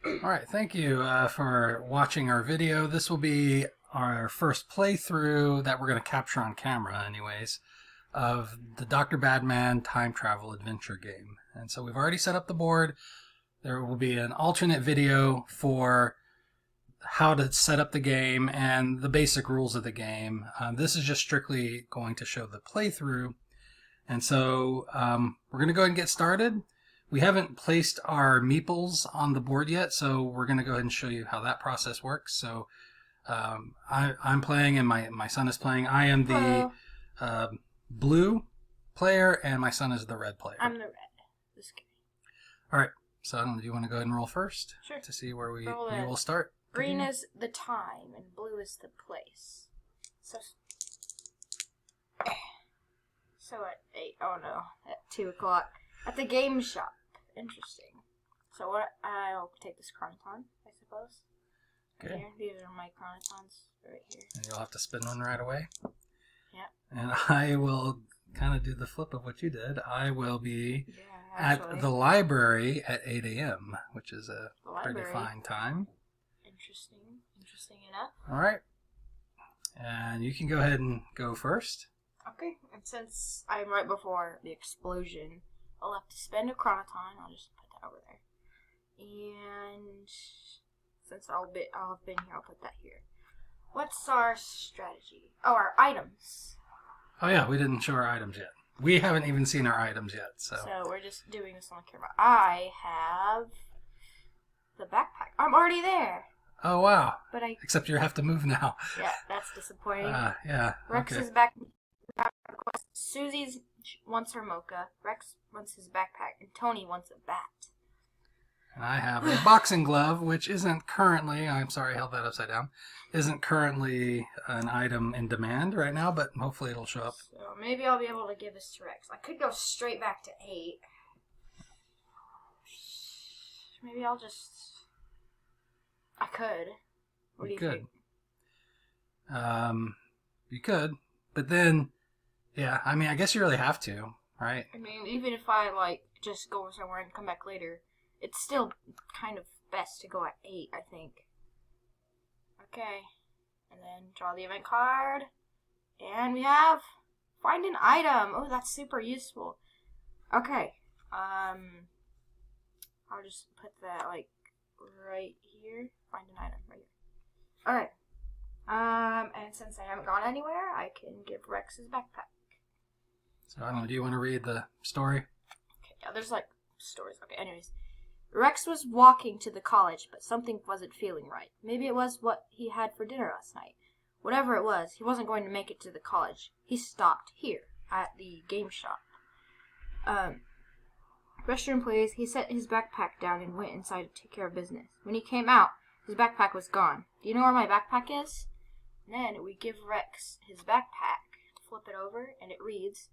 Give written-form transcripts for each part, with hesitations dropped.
All right, thank you for watching our video. This will be our first playthrough that we're going to capture on camera anyways, of the Dr. Badman time travel adventure game. And so we've already set up the board. There will be an alternate video for how to set up the game and the basic rules of the game. This is just strictly going to show the playthrough. And so we're going to go ahead and get started. We haven't placed our meeples on the board yet, so we're going to go ahead and show you how that process works. So I'm playing and my son is playing. I am the blue player and my son is the red player. I'm the red. This game. All right, so do you want to go ahead and roll first? Sure. To see where we will start? Green is the time and blue is the place. So at 8, oh no, at 2 o'clock at the game shop. Interesting. So what? I'll take this chronoton, I suppose. Okay. Here. These are my chronotons right here. And you'll have to spin one right away. Yeah. And I will kind of do the flip of what you did. I will be at the library at 8 a.m., which is a pretty fine time. Interesting. Interesting enough. All right. And you can go ahead and go first. Okay. And since I'm right before the explosion, I'll have to spend a chronoton. I'll just put that over there. And since I'll have been here, I'll put that here. What's our strategy? Oh, our items. Oh yeah, we didn't show our items yet. We haven't even seen our items yet, so we're just doing this on camera. I have the backpack. I'm already there. Oh wow. But except you have to move now. Yeah, that's disappointing. Yeah. Rex's back. Susie's wants her mocha. Rex wants his backpack, and Tony wants a bat. And I have a boxing glove, which isn't currently, I'm sorry, I held that upside down, isn't currently an item in demand right now, but hopefully it'll show up. So maybe I'll be able to give this to Rex. I could go straight back to 8. Maybe I'll just... I could. What do you think? You could, but then, yeah, I mean, I guess you really have to, right? I mean, even if I, just go somewhere and come back later, it's still kind of best to go at 8, I think. Okay. And then draw the event card. And we have find an item. Oh, that's super useful. Okay. I'll just put that, right here. Find an item right here. Alright. And since I haven't gone anywhere, I can give Rex his backpack. So, I don't know, do you want to read the story? Okay, yeah, there's, stories. Okay, anyways. Rex was walking to the college, but something wasn't feeling right. Maybe it was what he had for dinner last night. Whatever it was, he wasn't going to make it to the college. He stopped here, at the game shop. Restroom please. He set his backpack down and went inside to take care of business. When he came out, his backpack was gone. Do you know where my backpack is? And then we give Rex his backpack. Flip it over, and it reads,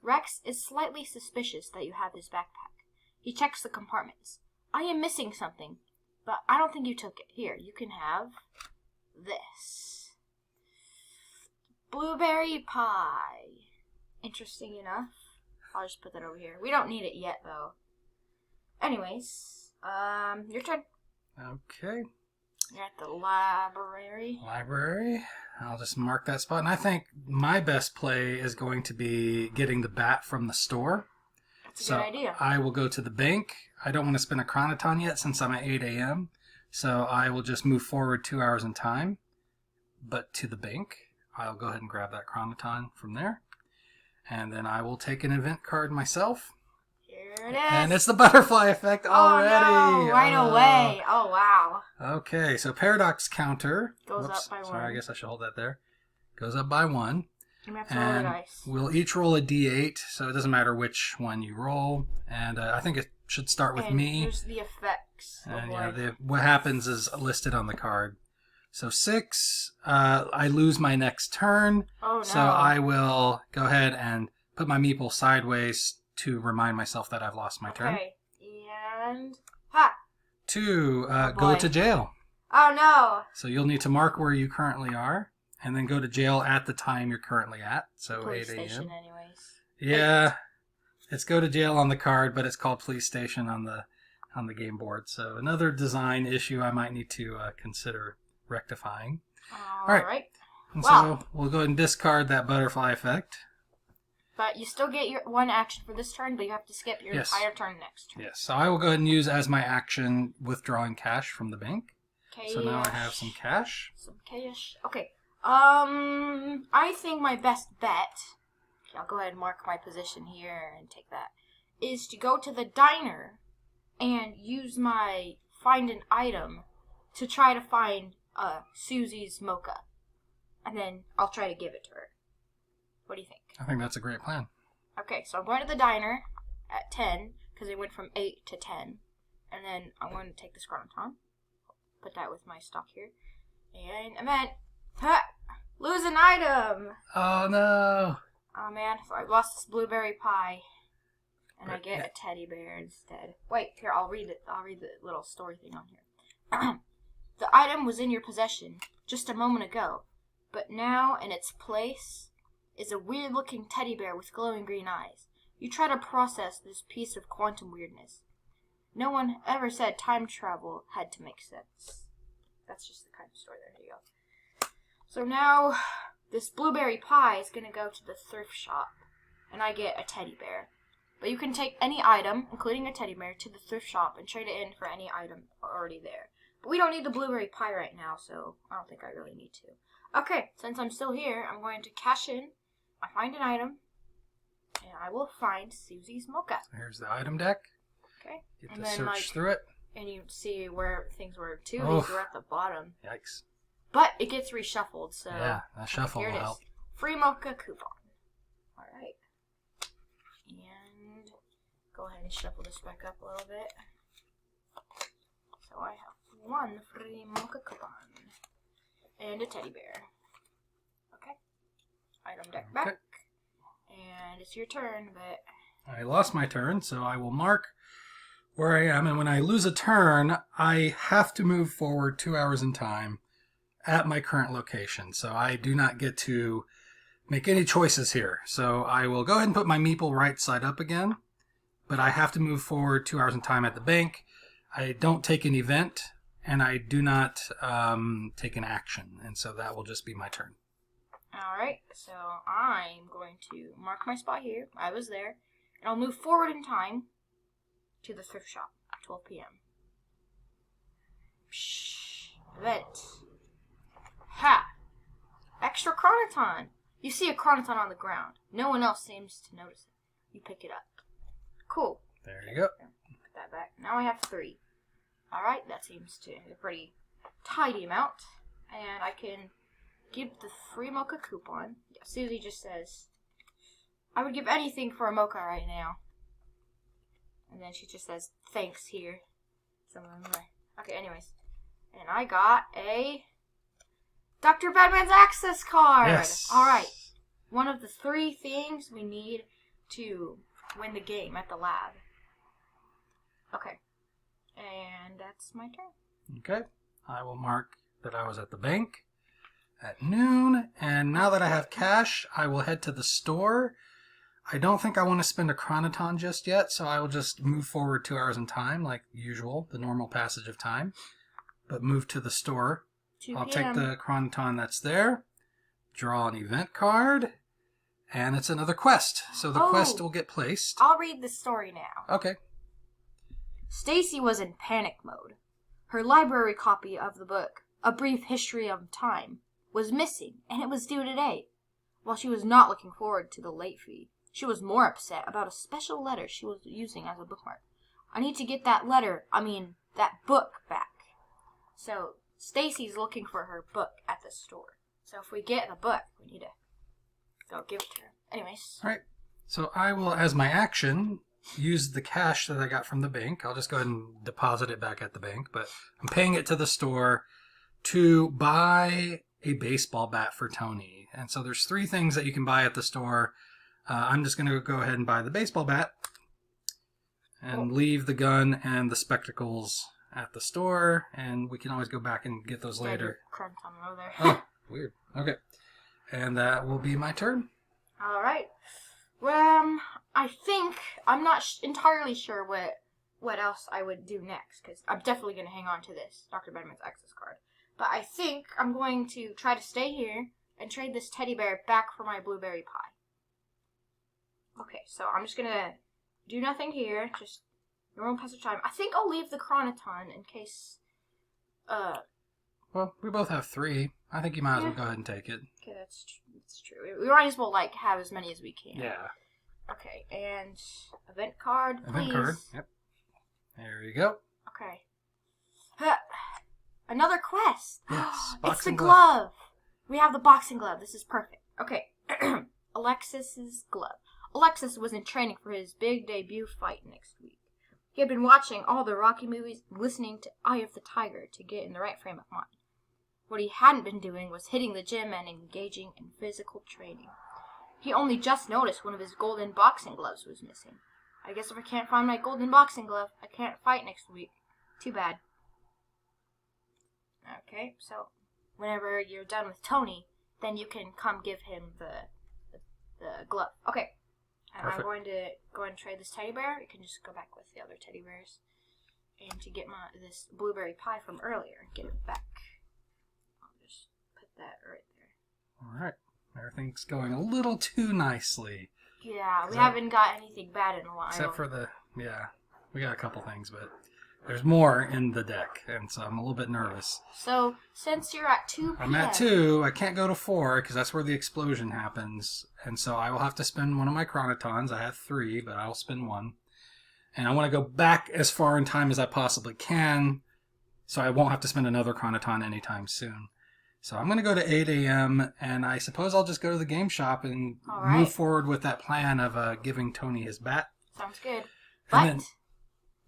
Rex is slightly suspicious that you have his backpack. He checks the compartments. I am missing something, but I don't think you took it. Here, you can have this. Blueberry pie. Interesting enough. I'll just put that over here. We don't need it yet, though. Anyways, your turn. Okay. You're at the library. Library. I'll just mark that spot. And I think my best play is going to be getting the bat from the store. That's a good idea. I will go to the bank. I don't want to spend a chronoton yet since I'm at 8 a.m. So I will just move forward 2 hours in time. But to the bank, I'll go ahead and grab that chronoton from there. And then I will take an event card myself. Here it is. And it's the butterfly effect already. Oh, no, right away. Oh, wow. Okay, so paradox counter. Goes up by 1. Sorry, I guess I should hold that there. Goes up by 1. I'm going to have to roll the dice. We'll each roll a d8, so it doesn't matter which one you roll. And I think it should start with me. There's the effects. And what happens is listed on the card. So 6, I lose my next turn. Oh, no. So I will go ahead and put my meeple sideways to remind myself that I've lost my turn. Okay, and... Ha! 2, go to jail. Oh, no. So you'll need to mark where you currently are, and then go to jail at the time you're currently at. So Police 8 a.m. station, anyways. Yeah, it's go to jail on the card, but it's called police station on the on the game board. So another design issue I might need to consider rectifying. All right. And Wow. so we'll go ahead and discard that butterfly effect. But you still get your one action for this turn, but you have to skip your entire turn next turn. Yes, so I will go ahead and use as my action withdrawing cash from the bank. Cash. So now I have some cash. Some cash. Okay. I think my best bet, I'll go ahead and mark my position here and take that, is to go to the diner and use my find an item to try to find Susie's mocha. And then I'll try to give it to her. What do you think? I think that's a great plan. Okay, so I'm going to the diner at 10, because it went from 8 to 10. And then I'm going to take this chronoton. Put that with my stock here. And event. Ha! Lose an item! Oh, no. Oh, man. So I lost this blueberry pie. And I get a teddy bear instead. Wait, here, I'll read it. I'll read the little story thing on here. The item was in your possession just a moment ago. But now, in its place, is a weird-looking teddy bear with glowing green eyes. You try to process this piece of quantum weirdness. No one ever said time travel had to make sense. That's just the kind of story. There you go. So now, this blueberry pie is going to go to the thrift shop, and I get a teddy bear. But you can take any item, including a teddy bear, to the thrift shop and trade it in for any item already there. But we don't need the blueberry pie right now, so I don't think I really need to. Okay, since I'm still here, I'm going to cash in. I find an item, and I will find Susie's mocha. So here's the item deck. Okay. Get and to then, search through it. And you see where things were, too. Oof. These were at the bottom. Yikes. But it gets reshuffled, so... Yeah, that shuffle here will it is. help. Free mocha coupon. All right. And go ahead and shuffle this back up a little bit. So I have one free mocha coupon. And a teddy bear. Okay. Item deck back. Okay. And it's your turn, but... I lost my turn, so I will mark where I am. And when I lose a turn, I have to move forward 2 hours in time at my current location. So I do not get to make any choices here. So I will go ahead and put my meeple right side up again. But I have to move forward 2 hours in time at the bank. I don't take an event, and I do not take an action. And so that will just be my turn. Alright, so I'm going to mark my spot here. I was there. And I'll move forward in time to the thrift shop at 12 p.m. Shh. Event. Ha! Extra chronoton. You see a chronoton on the ground. No one else seems to notice it. You pick it up. Cool. There you go. Put that back. Now I have 3. Alright, that seems to be a pretty tidy amount. And I can give the free mocha coupon. Yeah, Susie just says, I would give anything for a mocha right now. And then she just says, thanks here. Some of them are. Okay, anyways. And I got a Dr. Badman's access card. Yes. Alright. One of the 3 things we need to win the game at the lab. Okay. And that's my turn. Okay. I will mark that I was at the bank at noon. And now that I have cash, I will head to the store. I don't think I want to spend a chronoton just yet, so I will just move forward 2 hours in time, like usual, the normal passage of time. But move to the store. 2 I'll p.m. take the chronoton that's there, draw an event card, and it's another quest. So the quest will get placed. I'll read the story now. Okay. Stacy was in panic mode. Her library copy of the book, A Brief History of Time, was missing, and it was due today. While she was not looking forward to the late fee, she was more upset about a special letter she was using as a bookmark. I need to get that book back. So, Stacy's looking for her book at the store. So if we get the book, we need to go give it to her. Anyways. All right. So I will, as my action, use the cash that I got from the bank. I'll just go ahead and deposit it back at the bank. But I'm paying it to the store to buy a baseball bat for Tony. And so there's 3 things that you can buy at the store. I'm just going to go ahead and buy the baseball bat and leave the gun and the spectacles at the store. And we can always go back and get those later. Chronoton over there. Oh, weird. Okay. And that will be my turn. All right. Well, I think I'm not entirely sure what what else I would do next, because I'm definitely going to hang on to this Dr. Badman's access card. But I think I'm going to try to stay here and trade this teddy bear back for my blueberry pie. Okay, so I'm just going to do nothing here, just normal passage time. I think I'll leave the chronoton in case... Well, we both have 3. I think you might as well go ahead and take it. Okay, that's true. We might as well, like, have as many as we can. Yeah. Okay, and event card, please. Event card, yep. There you go. Okay. Another quest. Yes, it's the boxing glove. We have the boxing glove. This is perfect. Okay. Alexis's glove. Alexis was in training for his big debut fight next week. He had been watching all the Rocky movies, listening to Eye of the Tiger to get in the right frame of mind. What he hadn't been doing was hitting the gym and engaging in physical training. He only just noticed one of his golden boxing gloves was missing. I guess if I can't find my golden boxing glove, I can't fight next week. Too bad. Okay, so whenever you're done with Tony, then you can come give him the glove. Okay. And I'm going to go and trade this teddy bear. You can just go back with the other teddy bears. And to get this blueberry pie from earlier, get it back. I'll just put that right there. Alright. Everything's going a little too nicely. Yeah, we haven't got anything bad in a while. Except for we got a couple things, but there's more in the deck, and so I'm a little bit nervous. So, since you're at 2 p.m. I'm at 2, I can't go to 4, because that's where the explosion happens, and so I will have to spend one of my chronotons. I have 3, but I'll spend 1. And I want to go back as far in time as I possibly can, so I won't have to spend another chronoton anytime soon. So I'm going to go to 8 a.m., and I suppose I'll just go to the game shop and move forward with that plan of giving Tony his bat. Sounds good. And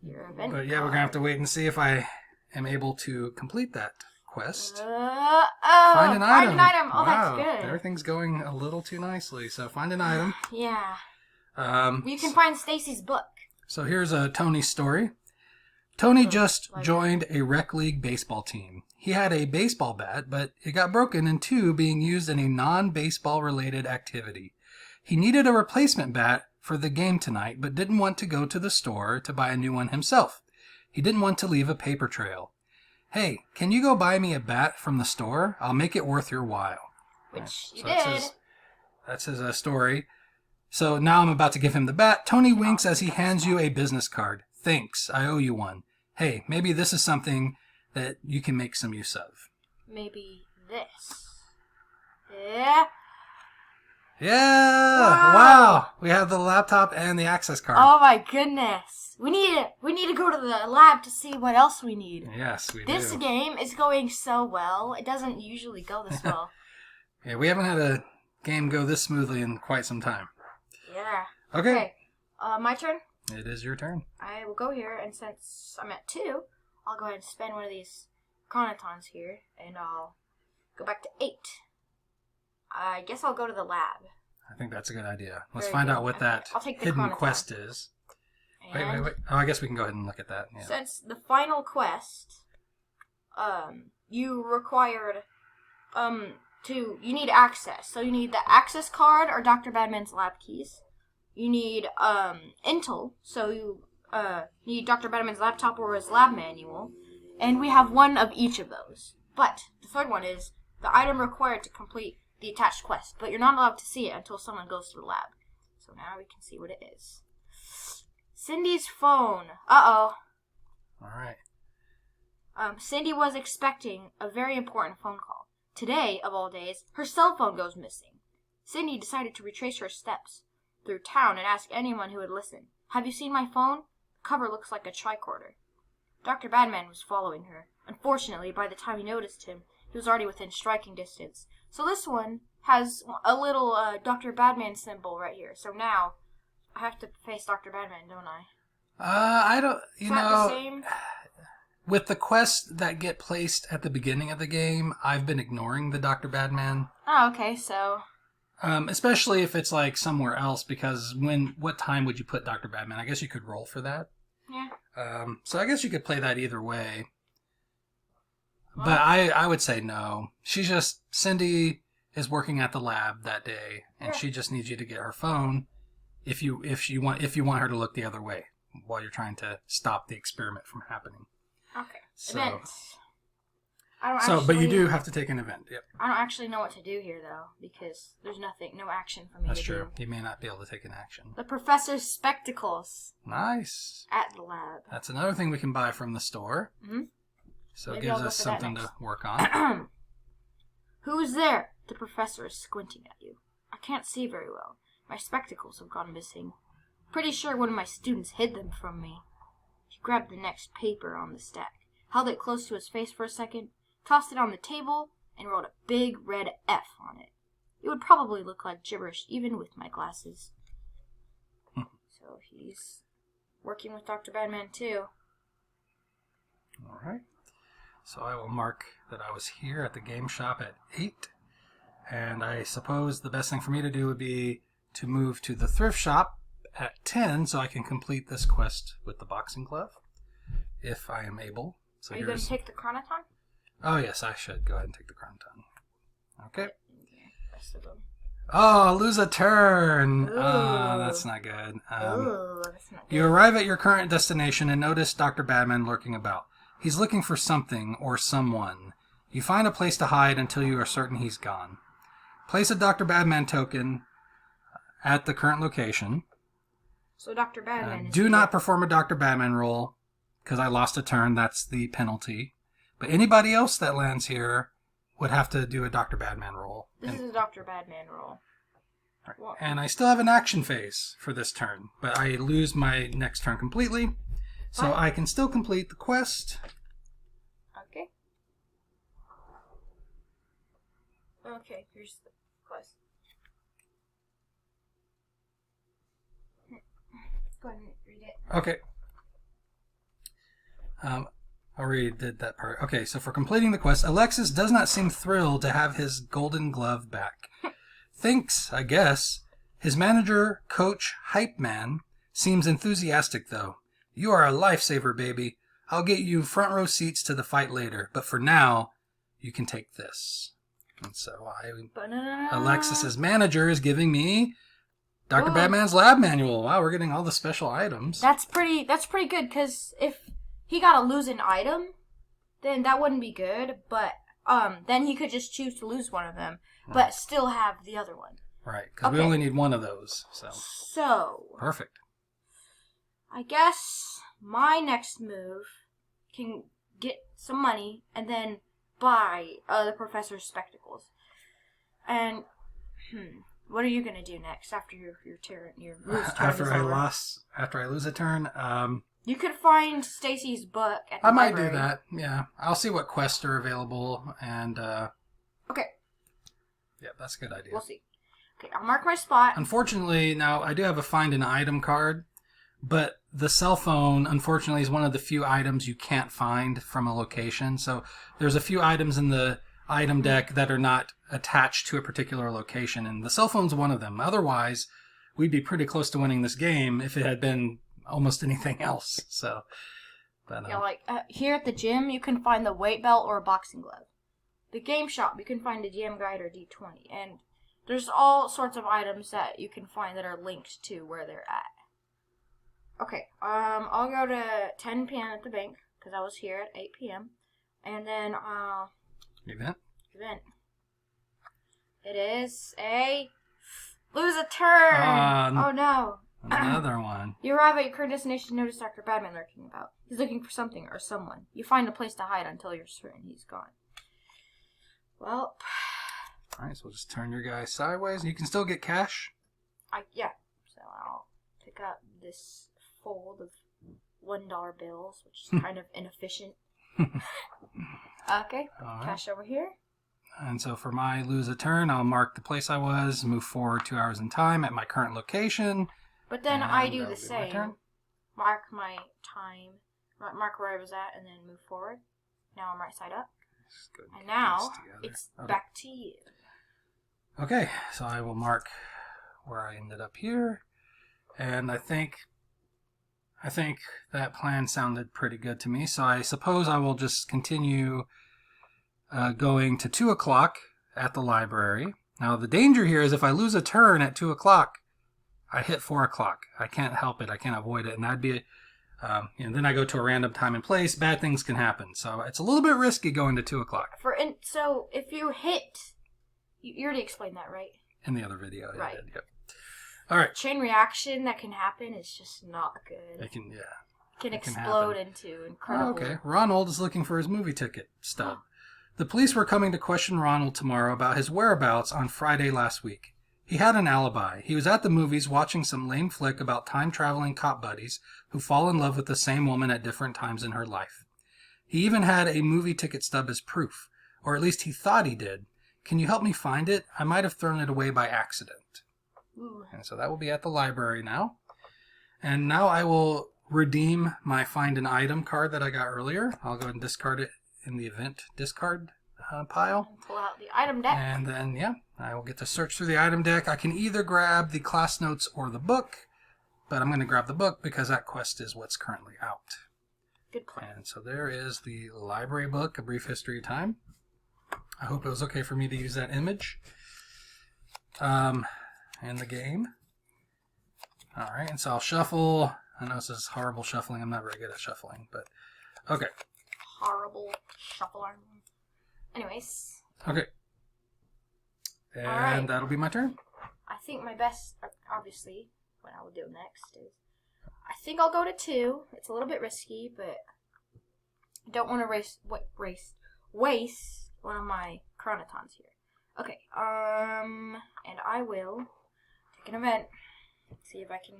But yeah, we're going to have to wait and see if I am able to complete that quest. Find an item. Oh, wow, that's good. Everything's going a little too nicely, so find an item. Yeah. You can find Stacy's book. So here's a Tony story. Tony just joined a rec league baseball team. He had a baseball bat, but it got broken in 2 being used in a non-baseball related activity. He needed a replacement bat for the game tonight, but didn't want to go to the store to buy a new one himself. He didn't want to leave a paper trail. Hey, can you go buy me a bat from the store? I'll make it worth your while. Which you did. That's his story. So now I'm about to give him the bat. Tony winks as he hands you a business card. Thanks, I owe you one. Hey, maybe this is something that you can make some use of. Maybe this. Yeah. Yeah! Wow! We have the laptop and the access card. Oh my goodness. We need to go to the lab to see what else we need. Yes, we do. This game is going so well. It doesn't usually go this well. Yeah, we haven't had a game go this smoothly in quite some time. Yeah. Okay. My turn? It is your turn. I will go here, and since I'm at 2, I'll go ahead and spend one of these chronotons here, and I'll go back to 8. I guess I'll go to the lab. I think that's a good idea. Let's find out what that hidden quest is. And wait. Oh, I guess we can go ahead and look at that. Yeah. Since the final quest, you required, you need access. So you need the access card or Dr. Badman's lab keys. You need, Intel. So you, need Dr. Badman's laptop or his lab manual. And we have one of each of those. But the third one is the item required to complete the attached quest. But you're not allowed to see it until someone goes to the lab. So now we can see what it is. Cindy's phone. Uh-oh. Alright. Cindy was expecting a very important phone call. Today, of all days, her cell phone goes missing. Cindy decided to retrace her steps through town and ask anyone who would listen. Have you seen my phone? The cover looks like a tricorder. Dr. Badman was following her. Unfortunately, by the time he noticed him, he was already within striking distance. So this one has a little Dr. Badman symbol right here. So now I have to face Dr. Badman, don't I? I don't, Is that the same? With the quests that get placed at the beginning of the game, I've been ignoring the Dr. Badman. Oh, okay, so... especially if it's like somewhere else, because what time would you put Dr. Badman? I guess you could roll for that. Yeah. So I guess you could play that either way. Well, but I would say no. Cindy is working at the lab that day, and she just needs you to get her phone if you want her to look the other way. while you're trying to stop the experiment from happening. Okay. So, Events. But you do have to take an event. Yep. I don't actually know what to do here, though, because there's no action for me That's to true. do. You may not be able to take an action. The professor's spectacles. Nice. At the lab. That's another thing we can buy from the store. Mm-hmm. So it gives us something to work on. Who is there? The professor is squinting at you. I can't see very well. My spectacles have gone missing. Pretty sure one of my students hid them from me. He grabbed the next paper on the stack, held it close to his face for a second, tossed it on the table, and wrote a big red F on it. It would probably look like gibberish even with my glasses. So he's working with Dr. Badman too. All right. So I will mark that I was here at the game shop at 8. And I suppose the best thing for me to do would be to move to the thrift shop at 10 so I can complete this quest with the boxing glove, if I am able. So are you going to take the chronoton? Oh, yes, I should go ahead and take the chronoton. Okay. Rest of them. Oh, lose a turn. Ooh. Oh, that's not good. That's not good. You arrive at your current destination and notice Dr. Badman lurking about. He's looking for something or someone. You find a place to hide until you are certain he's gone. Place a Dr. Badman token at the current location. So Dr. Badman is Do here. not perform a Dr. Badman roll, because I lost a turn. That's the penalty. But anybody else that lands here would have to do a Dr. Badman roll. This is a Dr. Badman roll. Right. And I still have an action phase for this turn, but I lose my next turn completely. So Fine. I can still complete the quest. Okay. Okay, here's the quest. Go ahead and read it. Okay. I already did that part. Okay, so for completing the quest, Alexis does not seem thrilled to have his golden glove back. Thinks, I guess. His manager, Coach Hype Man, seems enthusiastic, though. You are a lifesaver, baby. I'll get you front row seats to the fight later, but for now, you can take this. And so Alexis's manager is giving me Dr. Ooh. Badman's lab manual. Wow, we're getting all the special items. That's pretty good, because if he got to lose an item, then that wouldn't be good, but then he could just choose to lose one of them, but still have the other one. Right, because we only need one of those. So perfect. I guess my next move can get some money and then buy the professor's spectacles. And what are you gonna do next after your turn? Your lose turn After I lose a turn, you could find Stacy's book at the I might library. do that. Yeah, I'll see what quests are available, and okay. Yeah, that's a good idea. We'll see. Okay, I'll mark my spot. Unfortunately, now I do have a find an item card, but the cell phone, unfortunately, is one of the few items you can't find from a location. So there's a few items in the item deck that are not attached to a particular location, and the cell phone's one of them. Otherwise, we'd be pretty close to winning this game if it had been almost anything else. So, but Yeah, like here at the gym, you can find the weight belt or a boxing glove. The game shop, you can find a GM guide or D20, and there's all sorts of items that you can find that are linked to where they're at. Okay, I'll go to 10 p.m. at the bank, because I was here at 8 p.m. And then, event. It is a lose a turn! Oh no. Another one. You arrive at your current destination and notice Dr. Badman lurking about. He's looking for something or someone. You find a place to hide until you're certain he's gone. Well. Alright, so we'll just turn your guy sideways. You can still get cash. Yeah. So I'll pick up this fold of $1 bills, which is kind of inefficient. Okay. Right. Cash over here. And so for my lose a turn, I'll mark the place I was, move forward 2 hours in time at my current location. But then I do the that'll be my turn. same. Mark my time. Mark where I was at and then move forward. Now I'm right side up. And now it's back to you. Okay, so I will mark where I ended up here. And I think that plan sounded pretty good to me. So I suppose I will just continue going to 2 o'clock at the library. Now the danger here is if I lose a turn at 2 o'clock, I hit 4 o'clock. I can't help it. I can't avoid it. And that'd be Then I go to a random time and place. Bad things can happen. So it's a little bit risky going to 2 o'clock. So if you hit... You already explained that, right? In the other video. Right. I did, yep. All right. Chain reaction that can happen is just not good. It can, yeah. Can explode into incredible... Oh, okay. Ronald is looking for his movie ticket stub. The police were coming to question Ronald tomorrow about his whereabouts on Friday last week. He had an alibi. He was at the movies watching some lame flick about time-traveling cop buddies who fall in love with the same woman at different times in her life. He even had a movie ticket stub as proof, or at least he thought he did. Can you help me find it? I might have thrown it away by accident. Ooh. And so that will be at the library now. And now I will redeem my find an item card that I got earlier. I'll go ahead and discard it in the event discard pile. And pull out the item deck. And then, yeah, I will get to search through the item deck. I can either grab the class notes or the book, but I'm going to grab the book because that quest is what's currently out. Good plan. And so there is the library book, A Brief History of Time. I hope it was okay for me to use that image. And the game. All right, and so I'll shuffle. I know this is horrible shuffling. I'm not very good at shuffling, but okay. Horrible shuffler. Anyways. Okay. And right. That'll be my turn. I think my best, obviously, what I will do next is, I think I'll go to 2. It's a little bit risky, but I don't want to waste one of my chronotons here. Okay, and I will take an event, see if I can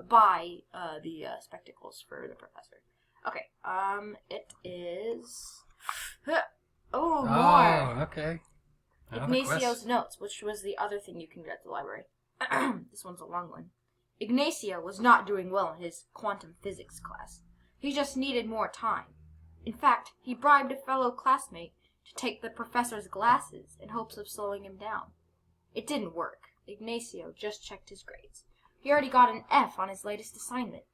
buy the spectacles for the professor. Okay, it is... Oh, more! Oh, okay. Ignacio's notes, which was the other thing you can get at the library. This one's a long one. Ignacio was not doing well in his quantum physics class. He just needed more time. In fact, he bribed a fellow classmate to take the professor's glasses in hopes of slowing him down. It didn't work. Ignacio just checked his grades. He already got an F on his latest assignment.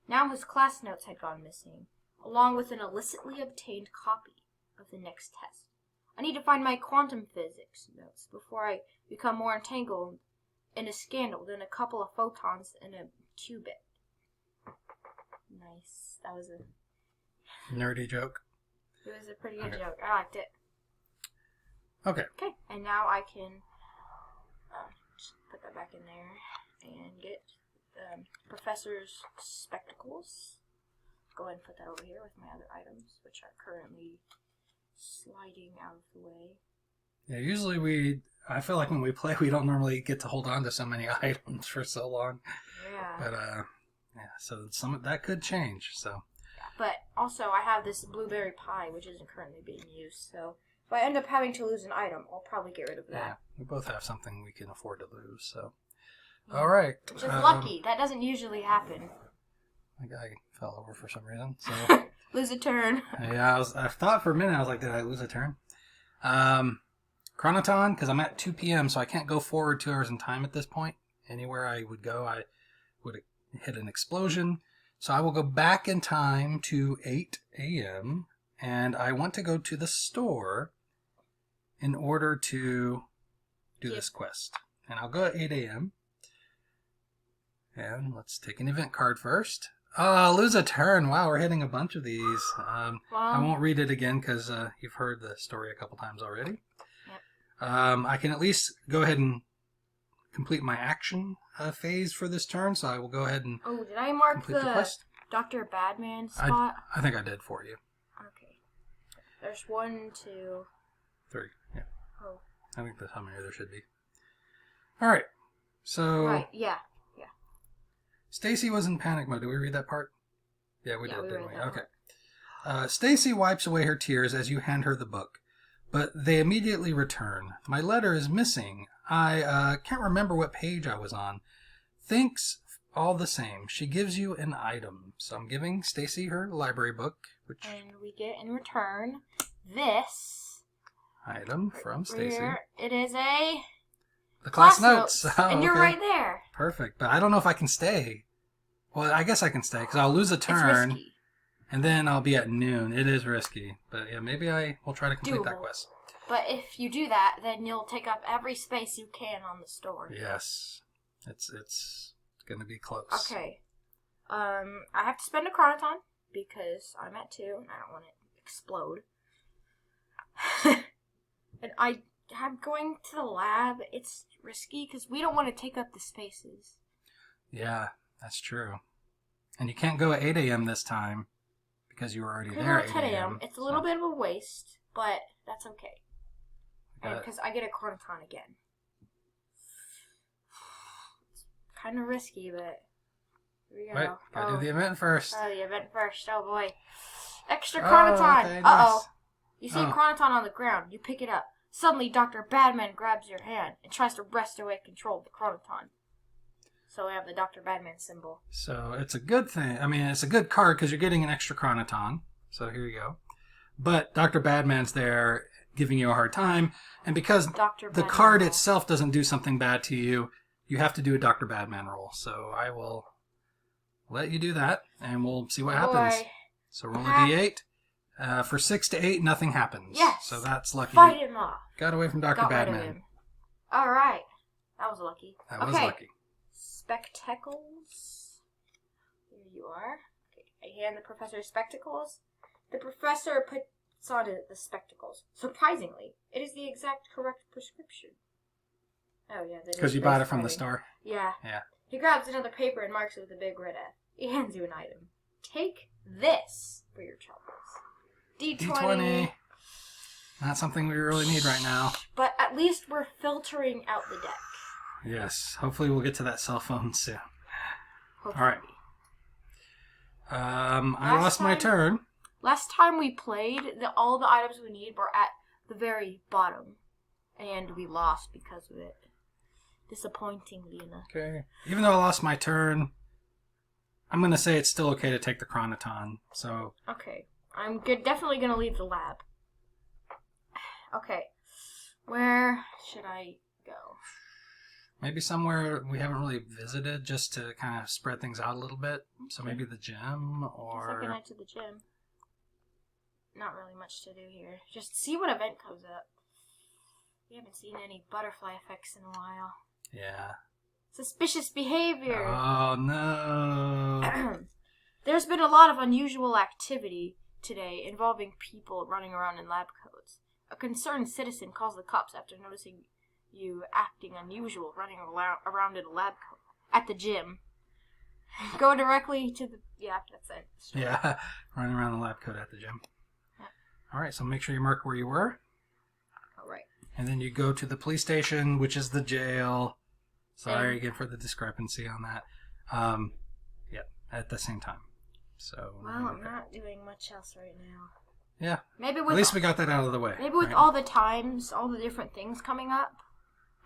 Now his class notes had gone missing, along with an illicitly obtained copy of the next test. I need to find my quantum physics notes before I become more entangled in a scandal than a couple of photons in a qubit. Nice. That was a... nerdy joke. It was a pretty good joke. I liked it. Okay. Okay, and now I can just put that back in there and get Professor's spectacles. Go ahead and put that over here with my other items, which are currently sliding out of the way. Yeah, usually I feel like when we play, we don't normally get to hold on to so many items for so long. Yeah. But, yeah, so that could change, so. But also, I have this blueberry pie, which isn't currently being used, so if I end up having to lose an item, I'll probably get rid of that. Yeah, we both have something we can afford to lose, so. All right. Which is lucky. That doesn't usually happen. My guy fell over for some reason, so. Lose a turn. Yeah, I thought for a minute, I was like, did I lose a turn? Chronoton, because I'm at 2 p.m., so I can't go forward 2 hours in time at this point. Anywhere I would go, I would hit an explosion. So I will go back in time to 8 a.m., and I want to go to the store in order to do this quest. And I'll go at 8 a.m. And let's take an event card first. Lose a turn. Wow, we're hitting a bunch of these. I won't read it again because you've heard the story a couple times already. Yep. I can at least go ahead and complete my action phase for this turn, so I will go ahead and did I mark the quest. Dr. Badman spot? I think I did for you. Okay. There's 1, 2... 3, yeah. Oh. I think that's how many there should be. All right. So... Right, yeah. Stacy was in panic mode. Did we read that part? Yeah, we did, didn't we? Okay. Part. Stacy wipes away her tears as you hand her the book, but they immediately return. My letter is missing. I can't remember what page I was on. Thanks all the same. She gives you an item. So I'm giving Stacy her library book, which... And we get in return this... item from Stacy. It is the class notes. Oh, and you're right there. Perfect. But I don't know if I can stay. Well, I guess I can stay because I'll lose a turn. It's risky. And then I'll be at noon. It is risky. But yeah, maybe I will try to complete that quest. But if you do that, then you'll take up every space you can on the store. Yes. It's going to be close. Okay. I have to spend a chronoton because I'm at 2 and I don't want to explode. And I'm going to the lab. It's risky because we don't want to take up the spaces. Yeah, that's true. And you can't go at 8 a.m. this time because you were already there at 10 a.m. It's a little bit of a waste, but that's okay. Because I get a chronoton again. It's kind of risky, but here we go. Wait, gotta do the event first. Oh, the event first. Oh, boy. Extra chronoton. Okay, nice. Uh-oh. You see a chronoton on the ground. You pick it up. Suddenly, Dr. Badman grabs your hand and tries to wrest away control of the chronoton. So we have the Dr. Badman symbol. So it's a good thing. I mean, it's a good card because you're getting an extra chronoton. So here you go. But Dr. Badman's there giving you a hard time. And because the card itself doesn't do something bad to you, you have to do a Dr. Badman roll. So I will let you do that, and we'll see what happens. So roll a d8. For 6 to 8, nothing happens. Yes. So that's lucky. Fight him off. Got away from Dr. Badman. All right. That was lucky. That was lucky. Spectacles. Here you are. Okay. I hand the professor spectacles. The professor puts on the spectacles. Surprisingly, it is the exact correct prescription. Oh, yeah. Because you bought it from the store? Yeah. Yeah. He grabs another paper and marks it with a big red F. He hands you an item. Take this for your troubles. D20. Not something we really need right now. But at least we're filtering out the deck. Yes. Hopefully we'll get to that cell phone soon. Hopefully. All right. I lost my turn. Last time we played, all the items we need were at the very bottom. And we lost because of it. Disappointingly enough. Okay. Even though I lost my turn, I'm going to say it's still okay to take the chronoton. So. Okay. I'm definitely going to leave the lab. Okay. Where should I go? Maybe somewhere we haven't really visited, just to kind of spread things out a little bit. Okay. So maybe the gym, or... Second night to the gym. Not really much to do here. Just see what event comes up. We haven't seen any butterfly effects in a while. Yeah. Suspicious behavior. Oh, no. There's been a lot of unusual activity today involving people running around in lab coats. A concerned citizen calls the cops after noticing you acting unusual, running around in a lab coat at the gym. Go directly to the... Yeah, that's it. Sure. Yeah, running around the lab coat at the gym. Yeah. All right, so make sure you mark where you were. All right. And then you go to the police station, which is the jail. Sorry again for the discrepancy on that. Yeah, at the same time. So. Well, I'm not doing much else right now. Yeah. Maybe with at least we got that out of the way. Maybe with all the times, all the different things coming up,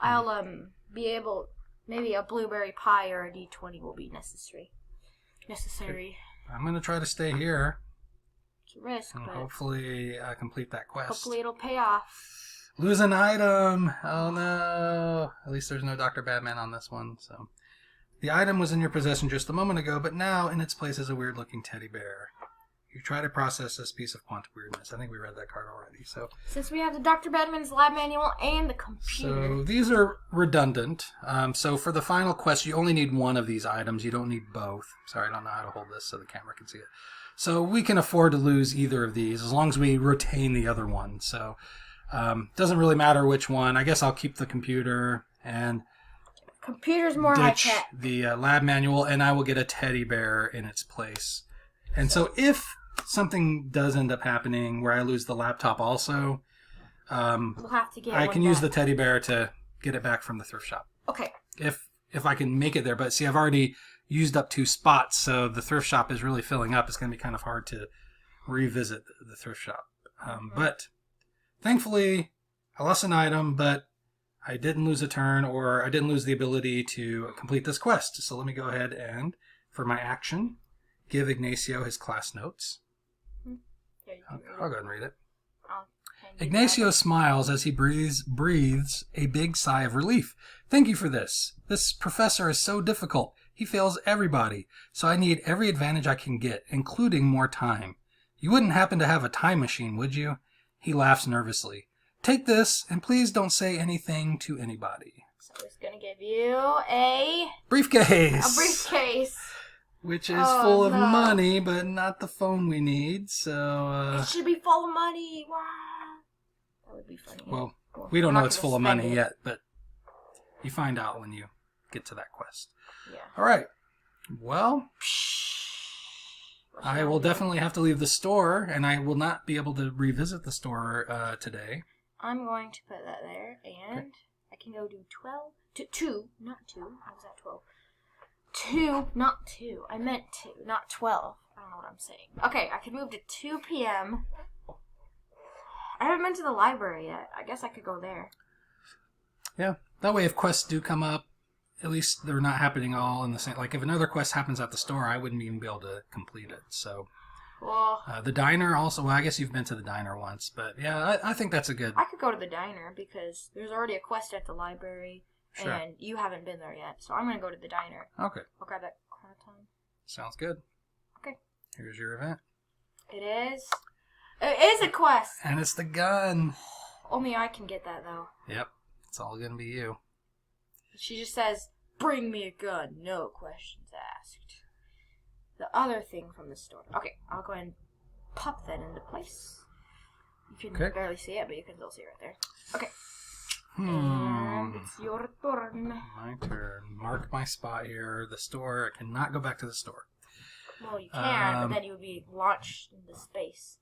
I'll be able. Maybe a blueberry pie or a D20 will be necessary. Okay. I'm gonna try to stay here. It's a risk, and but hopefully complete that quest. Hopefully it'll pay off. Lose an item. Oh no. At least there's no Dr. Badman on this one. So, the item was in your possession just a moment ago, but now in its place is a weird-looking teddy bear. You try to process this piece of quantum weirdness. I think we read that card already. So, since we have the Dr. Badman's lab manual and the computer. So these are redundant. So for the final quest, you only need one of these items. You don't need both. Sorry, I don't know how to hold this so the camera can see it. So we can afford to lose either of these as long as we retain the other one. So doesn't really matter which one. I guess I'll keep the computer and computer's more ditch high-tech. The lab manual, and I will get a teddy bear in its place. And so if something does end up happening where I lose the laptop also, we'll have to get I can use the teddy bear to get it back from the thrift shop. Okay. If I can make it there. But see, I've already used up 2 spots, so the thrift shop is really filling up. It's going to be kind of hard to revisit the thrift shop. But thankfully, I lost an item, but I didn't lose a turn, or I didn't lose the ability to complete this quest. So let me go ahead and, for my action, give Ignacio his class notes. I'll go ahead and read it. Ignacio smiles as he breathes a big sigh of relief. Thank you for this. This professor is so difficult. He fails everybody, so I need every advantage I can get, including more time. You wouldn't happen to have a time machine, would you? He laughs nervously. Take this, and please don't say anything to anybody. So he's going to give you a... briefcase. A briefcase. which is full of money, but not the phone we need. So it should be full of money. Wow, that would be funny. Well, we don't know it's full of money yet, but you find out when you get to that quest. Yeah. All right. Well, I will definitely have to leave the store, and I will not be able to revisit the store today. I'm going to put that there, and I can go do 2, not 2. I was at 12. 2, not 2. I meant 2, not 12. I don't know what I'm saying. Okay, I could move to 2 p.m. I haven't been to the library yet. I guess I could go there. Yeah, that way if quests do come up, at least they're not happening all in the same... Like, if another quest happens at the store, I wouldn't even be able to complete it, so... Well... the diner also... Well, I guess you've been to the diner once, but yeah, I think that's a good... I could go to the diner, because there's already a quest at the library, and you haven't been there yet, so I'm going to go to the diner. Okay. I'll grab that chronoton. Sounds good. Okay. Here's your event. It is... It is a quest! And it's the gun! Only I can get that, though. Yep. It's all going to be you. She just says, bring me a gun, no questions asked. The other thing from the store. Okay, I'll go ahead and pop that into place. You can barely see it, but you can still see it right there. Okay. And it's your turn. My turn. Mark my spot here. The store. I cannot go back to the store. Well, you can, but then you would be launched into space.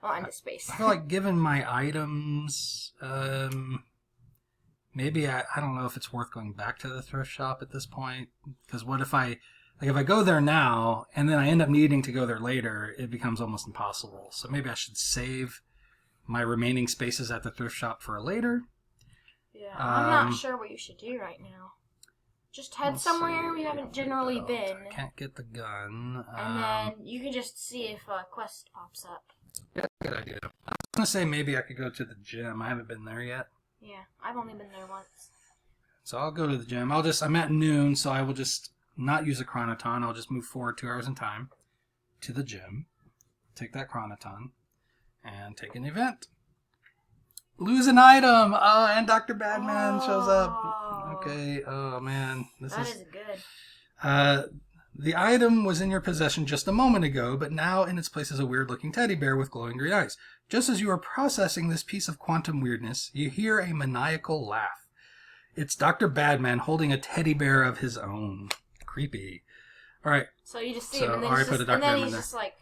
Well, into space. I feel like given my items, maybe I don't know if it's worth going back to the thrift shop at this point. Because what if I go there now and then I end up needing to go there later, it becomes almost impossible. So maybe I should save my remaining spaces at the thrift shop for later. Yeah, I'm not sure what you should do right now. Just head somewhere we haven't generally been. I can't get the gun. And then you can just see if a quest pops up. Yeah, good idea. I was going to say maybe I could go to the gym. I haven't been there yet. Yeah, I've only been there once. So I'll go to the gym. I'm at noon, so I will just not use a chronoton. I'll just move forward 2 hours in time to the gym, take that chronoton, and take an event. Lose an item! Oh, and Dr. Badman shows up. Okay, oh man. That is good. The item was in your possession just a moment ago, but now in its place is a weird-looking teddy bear with glowing green eyes. Just as you are processing this piece of quantum weirdness, you hear a maniacal laugh. It's Dr. Badman holding a teddy bear of his own. Creepy. All right. So you just see him, and then he's just like,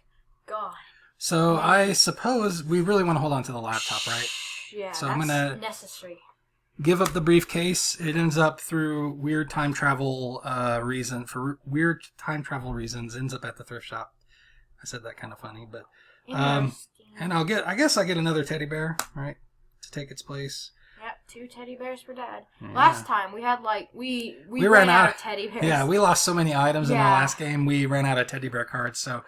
gone. So I suppose we really want to hold on to the laptop, right? Yeah, so that's I'm gonna necessary. Give up the briefcase. It ends up through weird time travel reasons, ends up at the thrift shop. I said that kind of funny, but and I guess I get another teddy bear, right, to take its place. Yep, 2 teddy bears for Dad. Yeah. Last time we had we ran out of teddy bears. Yeah, we lost so many items in the last game. We ran out of teddy bear cards, so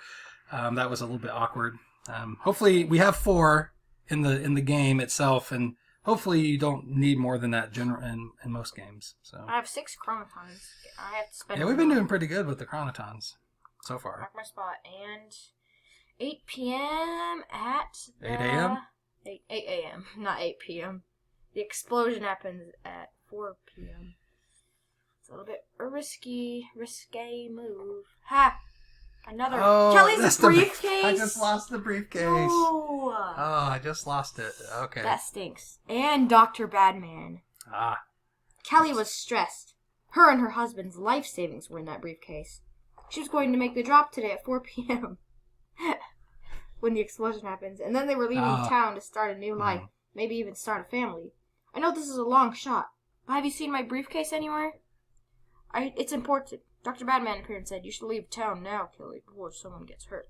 that was a little bit awkward. Hopefully, we have 4 in the game itself, and hopefully you don't need more than that in most games. So I have 6 chronotons. I have to spend. Yeah, we've been doing pretty good with the chronotons so far. Mark my spot. And 8 p.m. at 8 a.m. 8 a.m. Not 8 p.m. The explosion happens at 4 p.m. It's a little bit risque move. Ha! Another. Kelly's briefcase. I just lost the briefcase. No. Oh, I just lost it. Okay. That stinks. And Dr. Badman. Kelly was stressed. Her and her husband's life savings were in that briefcase. She was going to make the drop today at 4 p.m. when the explosion happens. And then they were leaving town to start a new life. Maybe even start a family. I know this is a long shot, but have you seen my briefcase anywhere? It's important. Dr. Badman appeared and said, you should leave town now, Kelly, before someone gets hurt.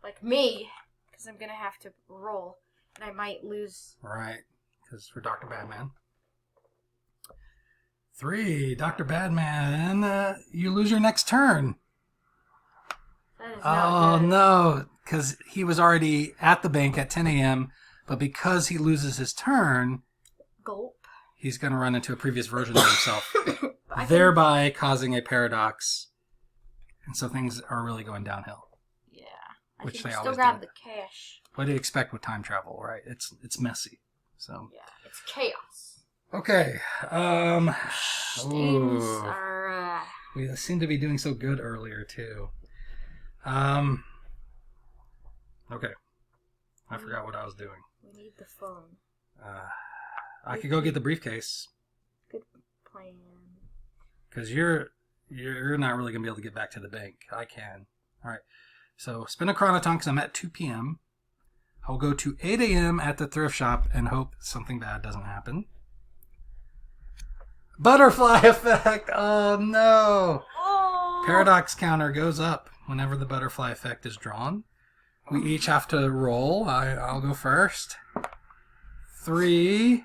Like me, because I'm going to have to roll, and I might lose. Right, because for Dr. Badman. 3, Dr. Badman, you lose your next turn. That is not good. No, because he was already at the bank at 10 a.m., but because he loses his turn, Gulp. He's going to run into a previous version of himself, thereby causing a paradox. And so things are really going downhill. Yeah. Which they still always grab do. the cash. What do you expect with time travel, right? It's messy. So yeah, it's chaos. Okay. Things are... We seem to be doing so good earlier, too. Okay. I forgot what I was doing. We need the phone. I could go get the briefcase. Good plan. Because you're not really going to be able to get back to the bank. I can. All right. So spin a chronoton because I'm at 2 p.m. I'll go to 8 a.m. at the thrift shop and hope something bad doesn't happen. Butterfly effect! Oh no! Oh! Paradox counter goes up whenever the butterfly effect is drawn. We each have to roll. I'll go first. 3.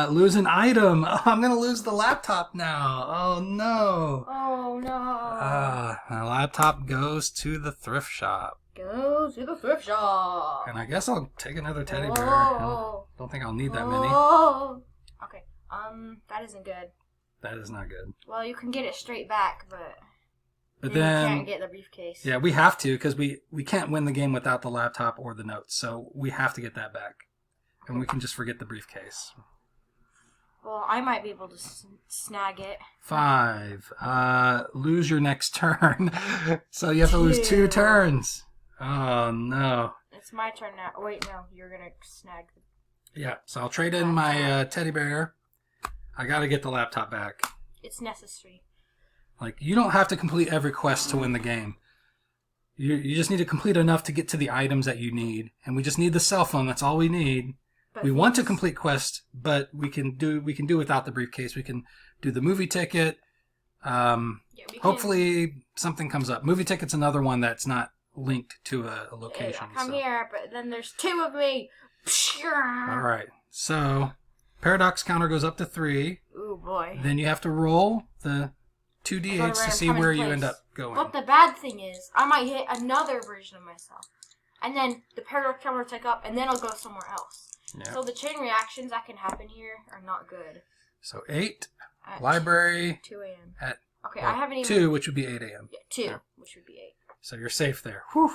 Lose an item. Oh, I'm going to lose the laptop now. Oh no. Oh no. My laptop goes to the thrift shop. Go to the thrift shop. And I guess I'll take another teddy bear. Oh. I don't think I'll need that many. Oh. Okay. That isn't good. That is not good. Well, you can get it straight back, but then you can't get the briefcase. Yeah, we have to because we can't win the game without the laptop or the notes. So we have to get that back. And we can just forget the briefcase. Well, I might be able to snag it. 5. Lose your next turn. So you have to lose 2 turns. Oh, no. It's my turn now. Wait, no. You're going to snag the... Yeah, so I'll trade in my teddy bear. I got to get the laptop back. It's necessary. Like, you don't have to complete every quest to win the game. You just need to complete enough to get to the items that you need. And we just need the cell phone. That's all we need. But we want to complete quests, but we can do without the briefcase. We can do the movie ticket. Hopefully something comes up. Movie ticket's another one that's not linked to a location. Yeah, come here, but then there's 2 of me. All right. So paradox counter goes up to 3. Ooh boy. Then you have to roll the 2 d8s to see where you end up going. But the bad thing is, I might hit another version of myself, and then the paradox counter will take up, and then I'll go somewhere else. Yeah. So the chain reactions that can happen here are not good. So 8, library. 2 a.m. At I haven't even... 2, which would be 8 a.m. Yeah, 2, which would be 8. So you're safe there. Whew.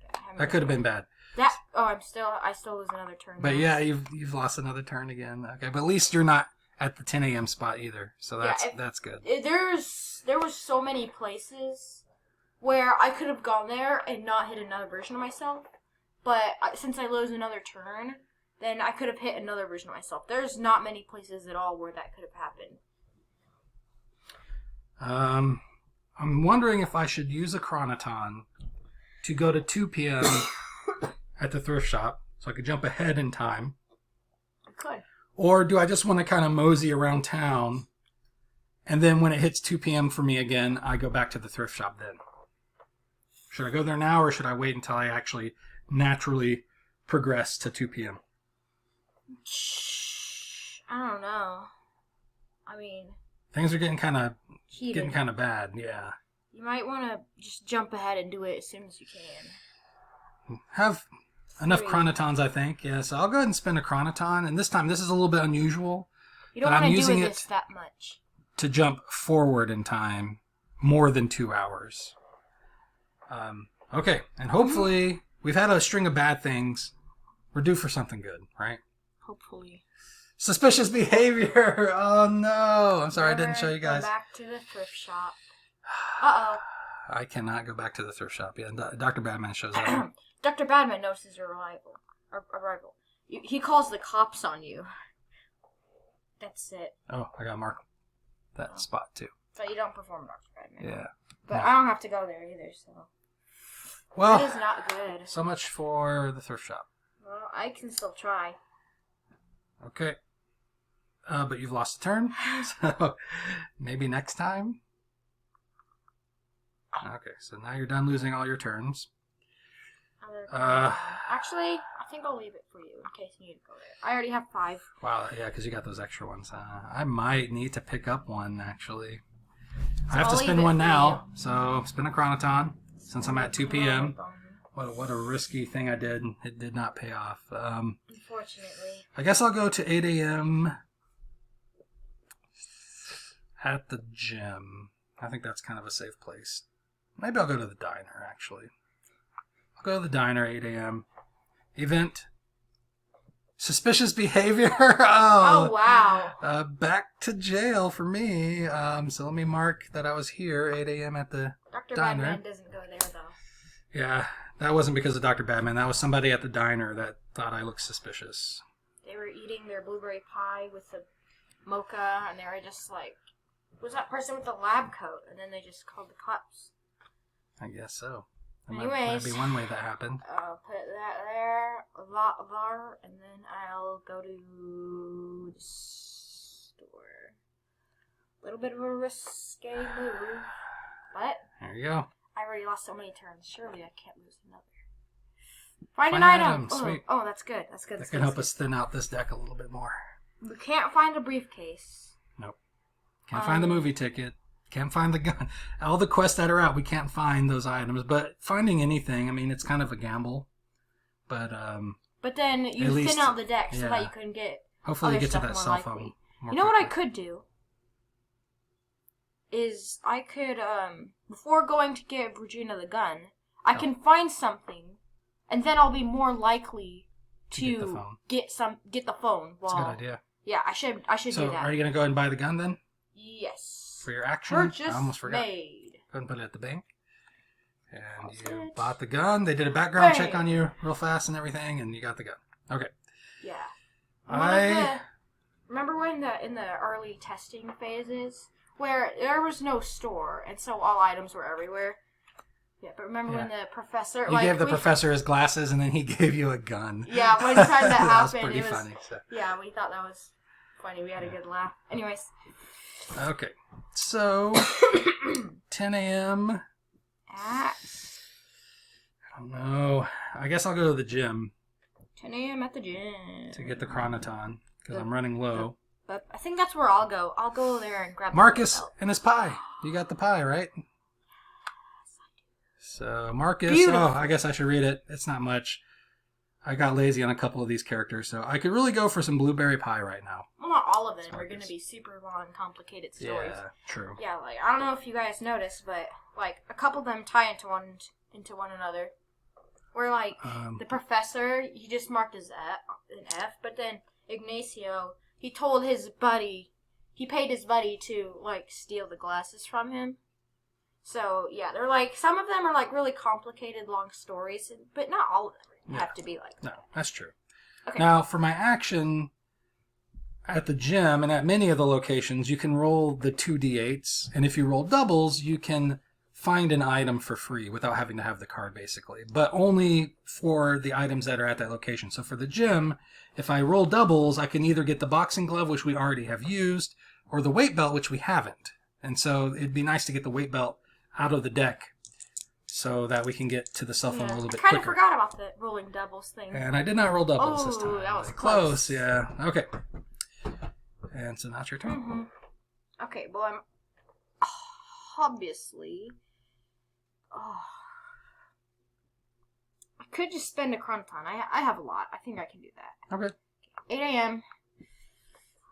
Yeah, that could have been bad. I still lose another turn. But yeah, you've lost another turn again. Okay, but at least you're not at the 10 a.m. spot either. So that's good. There was so many places where I could have gone there and not hit another version of myself. But since I lose another turn, then I could have hit another version of myself. There's not many places at all where that could have happened. I'm wondering if I should use a chronoton to go to 2 p.m. at the thrift shop so I could jump ahead in time. You could. Or do I just want to kind of mosey around town, and then when it hits 2 p.m. for me again, I go back to the thrift shop then? Should I go there now, or should I wait until I actually naturally progress to 2 p.m.? I don't know. I mean... Things are getting kind of bad, yeah. You might want to just jump ahead and do it as soon as you can. Have enough chronotons, I think. Yeah, so I'll go ahead and spend a chronoton. And this time, this is a little bit unusual. You don't want to do this that much. To jump forward in time more than 2 hours. Okay, and hopefully, we've had a string of bad things. We're due for something good, right? Hopefully. Suspicious behavior! Oh no! I'm sorry I didn't show you guys. Go back to the thrift shop. Uh-oh. I cannot go back to the thrift shop yet. Dr. Badman shows up. Dr. Badman notices your arrival. He calls the cops on you. That's it. Oh, I got marked that spot too. But you don't perform Dr. Badman. Yeah. But I don't have to go there either, so... Well, that is not good. So much for the thrift shop. Well, I can still try. Okay. But you've lost a turn, so maybe next time? Okay, so now you're done losing all your turns. Actually, I think I'll leave it for you in case you need to go there. I already have 5. Wow, yeah, because you got those extra ones. I might need to pick up one, actually. So I have to spin one now, so spin a chronoton since I'm at 2 p.m. What a risky thing I did. It did not pay off. Unfortunately. I guess I'll go to 8 a.m. at the gym. I think that's kind of a safe place. Maybe I'll go to the diner, actually. I'll go to the diner, 8 a.m. Event. Suspicious behavior. Oh, wow. Back to jail for me. So let me mark that I was here, 8 a.m. at the Dr. diner. Badman doesn't go there, though. Yeah, that wasn't because of Dr. Badman. That was somebody at the diner that thought I looked suspicious. They were eating their blueberry pie with the mocha, and they were just like, "Who's that person with the lab coat?" And then they just called the cops. I guess so. That Anyways, might be one way that happened. I'll put that there, and then I'll go to the store. A little bit of a risque move, but There you go. I already lost so many turns. Surely I can't lose another. Find an item. Sweet. Oh, that's good. That's good. That can help us thin out this deck a little bit more. We can't find a briefcase. Nope. Can't find the movie ticket. Can't find the gun. All the quests that are out, we can't find those items. But finding anything, I mean, it's kind of a gamble. But then you thin out the deck so that you can get. Hopefully, you get to that cell phone. You know what I could do? Is I could before going to give Regina the gun, I can find something, and then I'll be more likely to get the phone. That's a good idea. Yeah, I should do that. So, are you gonna go ahead and buy the gun then? Yes. For your action? Purchase I almost forgot. made. Go ahead and put it at the bank. And you bought the gun. They did a background check on you real fast and everything, and you got the gun. Okay. Yeah. Remember when in the early testing phases where there was no store, and so all items were everywhere? Yeah, but remember when the professor... You gave the professor his glasses, and then he gave you a gun. Yeah, one time that happened. That was pretty funny. So. Yeah, we thought that was funny. We had a good laugh. Anyways. Okay. So, 10 a.m. I don't know. I guess I'll go to the gym. 10 a.m. at the gym. To get the chronoton, because I'm running low. But I think that's where I'll go. I'll go there and grab Marcus and his pie. You got the pie, right? So, Marcus, Beautiful. I guess I should read it. It's not much. I got lazy on a couple of these characters, so I could really go for some blueberry pie right now. Well, not all of them are going to be super long, complicated stories. Yeah, true. Yeah, like, I don't know if you guys noticed, but, like, a couple of them tie into one another. Where, like, the professor, he just marked as an F, but then Ignacio, he told his buddy, he paid his buddy to, like, steal the glasses from him. So, yeah, they're, like, some of them are, like, really complicated, long stories, but not all of them have to be like that. No, that's true. Okay. Now, for my action at the gym and at many of the locations, you can roll the 2d8s, and if you roll doubles, you can find an item for free without having to have the card, basically. But only for the items that are at that location. So for the gym, if I roll doubles, I can either get the boxing glove, which we already have used, or the weight belt, which we haven't. And so it'd be nice to get the weight belt out of the deck so that we can get to the cell phone a little bit quicker. I kind of forgot about the rolling doubles thing. And I did not roll doubles this time. That was close. Yeah. Okay. And so now it's your turn. Mm-hmm. Okay, well, I'm obviously... I could just spend a chronoton. I have a lot. I think I can do that. Okay. 8 a.m.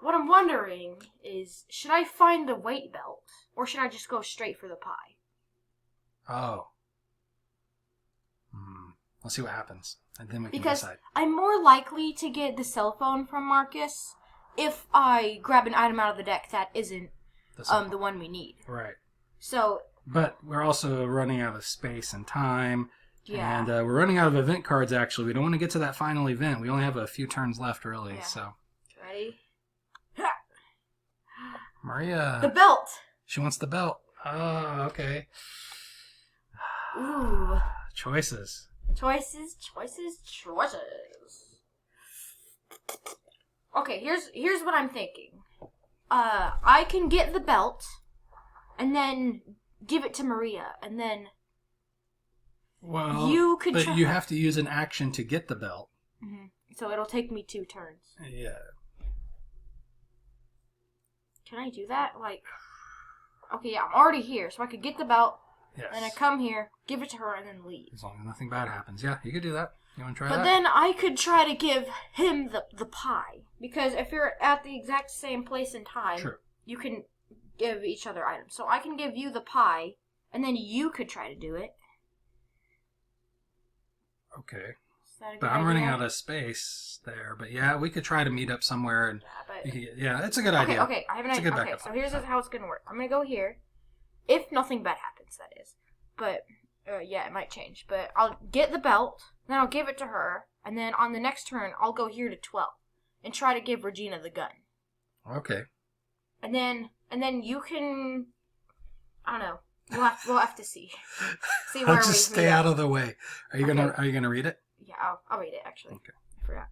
What I'm wondering is, should I find the weight belt, or should I just go straight for the pie? Oh. Let's see what happens, and then we can because decide. I'm more likely to get the cell phone from Marcus if I grab an item out of the deck that isn't the one we need. Right. So. But we're also running out of space and time. Yeah. And we're running out of event cards, actually. We don't want to get to that final event. We only have a few turns left, really. Yeah. So. Ready? Maria. The belt. She wants the belt. Oh, okay. Ooh. Choices. Choices. Okay, here's what I'm thinking. I can get the belt, and then give it to Maria, and then you could. But you have to use an action to get the belt. Mm-hmm. So it'll take me 2 turns. Yeah. Can I do that? Like, okay, yeah, I'm already here, so I could get the belt. Yes. And I come here, give it to her, and then leave. As long as nothing bad happens. Yeah, you could do that. You want to try that? But then I could try to give him the pie. Because if you're at the exact same place and time, you can give each other items. So I can give you the pie, and then you could try to do it. Okay. But I'm running out of space there. But yeah, we could try to meet up somewhere. And yeah, it's a good idea. Okay, I have an idea. Okay, so here's how it's going to work. I'm going to go here. If nothing bad happens, that is. But Yeah, it might change. But I'll get the belt, then I'll give it to her, and then on the next turn, I'll go here to 12 and try to give Regina the gun. Okay. And then you can, I don't know. We'll have to see. See where I'll just stay out of the way. Are you gonna read it? Yeah, I'll read it actually. Okay. I forgot.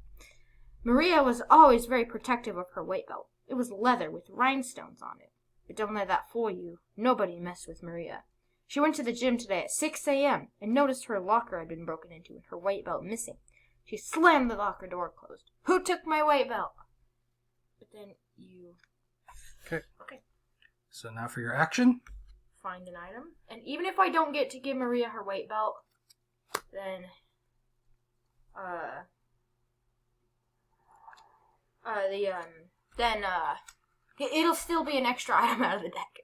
Maria was always very protective of her weight belt. It was leather with rhinestones on it. But don't let that fool you. Nobody messed with Maria. She went to the gym today at 6 a.m. and noticed her locker had been broken into and her weight belt missing. She slammed the locker door closed. Who took my weight belt? But then you... Okay. Okay. So now for your action. Find an item. And even if I don't get to give Maria her weight belt, then... it'll still be an extra item out of the deck.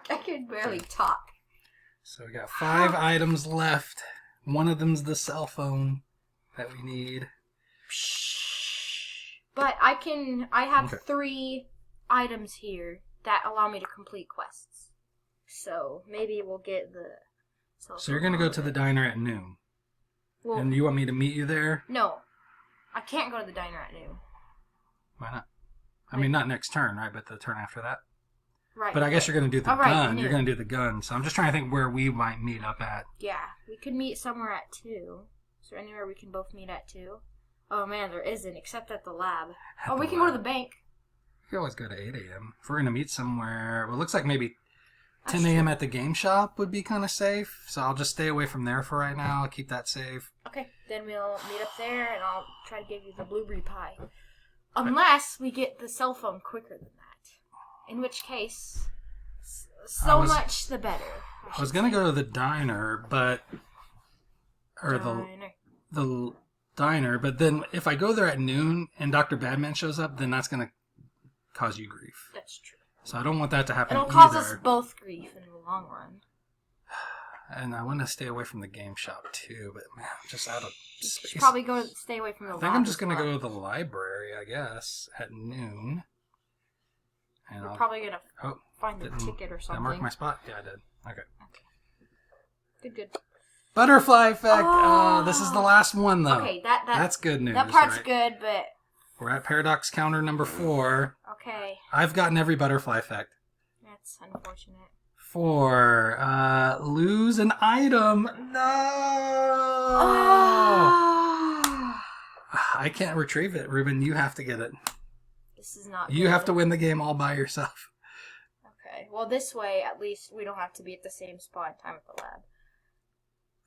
I can barely talk. So we got 5 items left. One of them's the cell phone that we need. But I have 3 items here that allow me to complete quests. So maybe we'll get the cell phone. So you're going to go to the diner at noon. Well, and you want me to meet you there? No. I can't go to the diner at noon. Why not? I mean, not next turn, right? But the turn after that? Right. But I guess you're going to do the right, gun. noon. You're going to do the gun. So I'm just trying to think where we might meet up at. Yeah. We could meet somewhere at 2. Is there anywhere we can both meet at 2? Oh, man, there isn't, except at the lab. We can go to the bank. We can always go to 8 a.m. If we're going to meet somewhere, well, it looks like maybe 10 a.m. at the game shop would be kind of safe. So I'll just stay away from there for right now. I'll keep that safe. Okay, then we'll meet up there, and I'll try to give you the blueberry pie. Unless we get the cell phone quicker than that. In which case, much the better. I was going to go to the diner, but... Or the diner, but then if I go there at noon and Dr. Badman shows up, then that's going to cause you grief. That's true. So I don't want that to happen It'll either. cause us both grief in the long run. And I want to stay away from the game shop too, but man, I'm just out of space. You should probably stay away from the lab. I think I'm just going to go to the library, I guess, at noon. And You're probably going to find the ticket or Did I something. mark my spot? Yeah, I did. Okay. Good. Butterfly effect! This is the last one, though. Okay, that's good news. That part's right? good, but... We're at paradox counter number 4. Okay. I've gotten every butterfly effect. That's unfortunate. 4. Lose an item. No! I can't retrieve it, Ruben. You have to get it. This is not You good. have to win the game all by yourself. Okay. Well, this way, at least, we don't have to be at the same spot in time at the lab.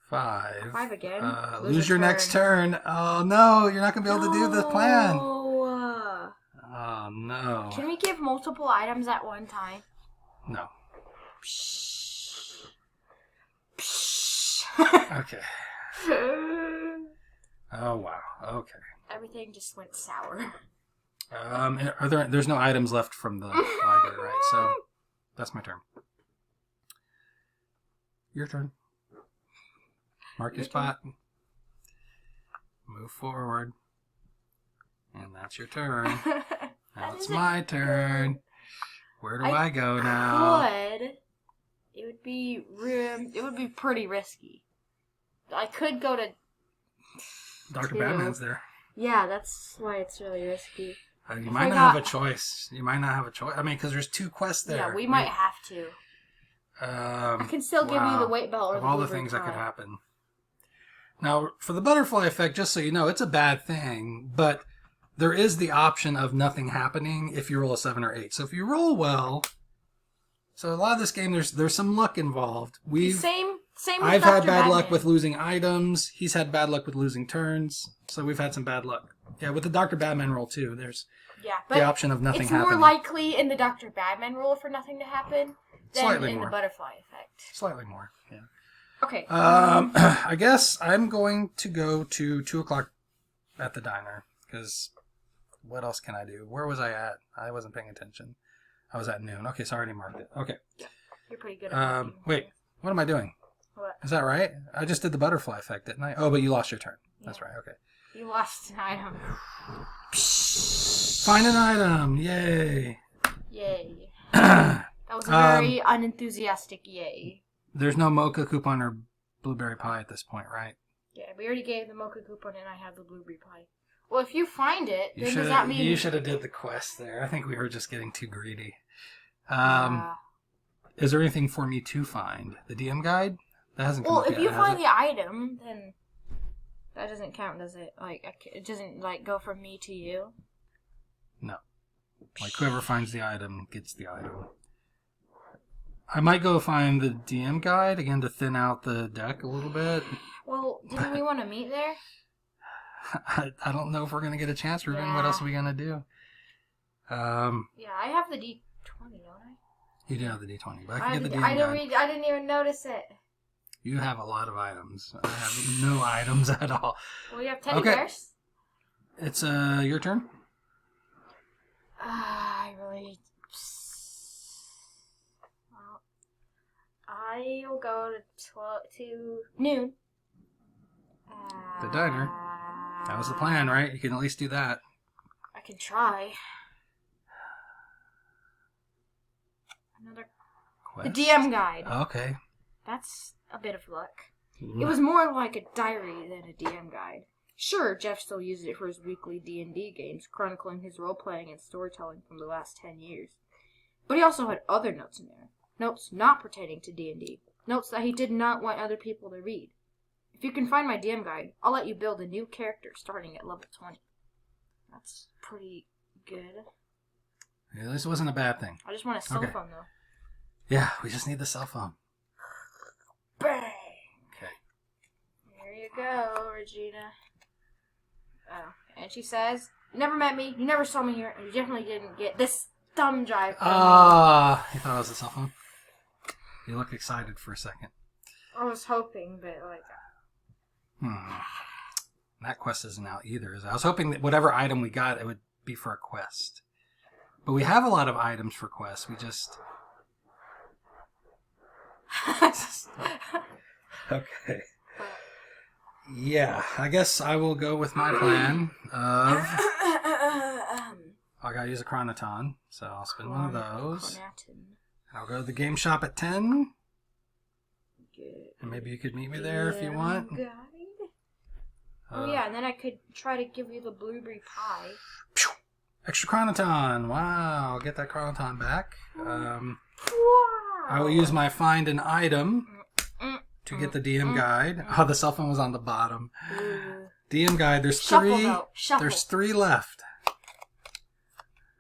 5. 5 again. Lose your next turn. Oh, no. You're not going to be able to do the plan. Oh, no. Can we give multiple items at one time? No. Okay. Oh, wow. Okay. Everything just went sour. There's no items left from the library, right? So that's my turn. Your turn. Mark your spot. Move forward. And that's your turn. Now it's my turn. Where do I go now? It would be pretty risky. I could go to Dr. Badman's there. Yeah, that's why it's really risky. You might not have a choice. I mean, because there's 2 quests there. Yeah, we might have to. I can still give you the weight belt or of all the things that could happen. Now, for the butterfly effect, just so you know, it's a bad thing, but there is the option of nothing happening if you roll a 7 or 8. So if you roll well, so a lot of this game, there's some luck involved. Same with I've Dr. had bad luck Badman. with losing items. He's had bad luck with losing turns. So we've had some bad luck. Yeah, with the Dr. Badman roll too, there's the option of nothing happening. It's more likely in the Dr. Badman roll for nothing to happen than in the butterfly effect. Slightly more, yeah. Okay. I guess I'm going to go to 2 o'clock at the diner, because what else can I do? Where was I at? I wasn't paying attention. I was at noon. Okay, so I already marked it. Okay. Yeah, you're pretty good at wait, what am I doing? What? Is that right? I just did the butterfly effect, didn't I? Oh, but you lost your turn. Yeah. That's right, okay. You lost an item. Find an item! Yay! Yay. That was a very unenthusiastic yay. There's no mocha coupon or blueberry pie at this point, right? Yeah, we already gave the mocha coupon and I have the blueberry pie. Well, if you find it, You then should does that mean... you should have did the quest there. I think we were just getting too greedy. Yeah. Is there anything for me to find? The DM guide? That hasn't come Well, up if yet, you has find it? the item, then that doesn't count, does it? Like, it doesn't, like, go from me to you? No. Like, whoever finds the item gets the item. I might go find the DM guide, again, to thin out the deck a little bit. Well, didn't we want to meet there? I don't know if we're going to get a chance, Ruben. Yeah. What else are we going to do? Yeah, I have the D20, don't I? You do have the D20, but I can get the DM I guide. I didn't even notice it. You have a lot of items. I have no items at all. Well, you have teddy bears. It's your turn. I really... Well, I'll go to noon. The diner. That was the plan, right? You can at least do that. I can try. Another... Quest? The DM guide. Okay. That's a bit of luck. It was more like a diary than a DM guide. Sure, Jeff still uses it for his weekly D&D games, chronicling his role-playing and storytelling from the last 10 years. But he also had other notes in there. Notes not pertaining to D&D. Notes that he did not want other people to read. If you can find my DM guide, I'll let you build a new character starting at level 20. That's pretty good. Yeah, this wasn't a bad thing. I just want a cell phone, though. Yeah, we just need the cell phone. Bang! Okay. Here you go, Regina. Oh, and she says, "You never met me, you never saw me here, and you definitely didn't get this thumb drive from me." You thought it was a cell phone? You look excited for a second. I was hoping, but like... That quest isn't out either. I was hoping that whatever item we got, it would be for a quest. But we have a lot of items for quests. We just... Okay. Yeah, I guess I will go with my plan of... I gotta use a chronoton, so I'll spend one of those. And I'll go to the game shop at 10. And maybe you could meet me there if you want. Oh yeah, and then I could try to give you the blueberry pie. Extra chronoton. Wow, I'll get that chronoton back. Wow. I will use my find an item to get the DM guide. Oh, the cell phone was on the bottom. DM guide, there's three. There's 3 left.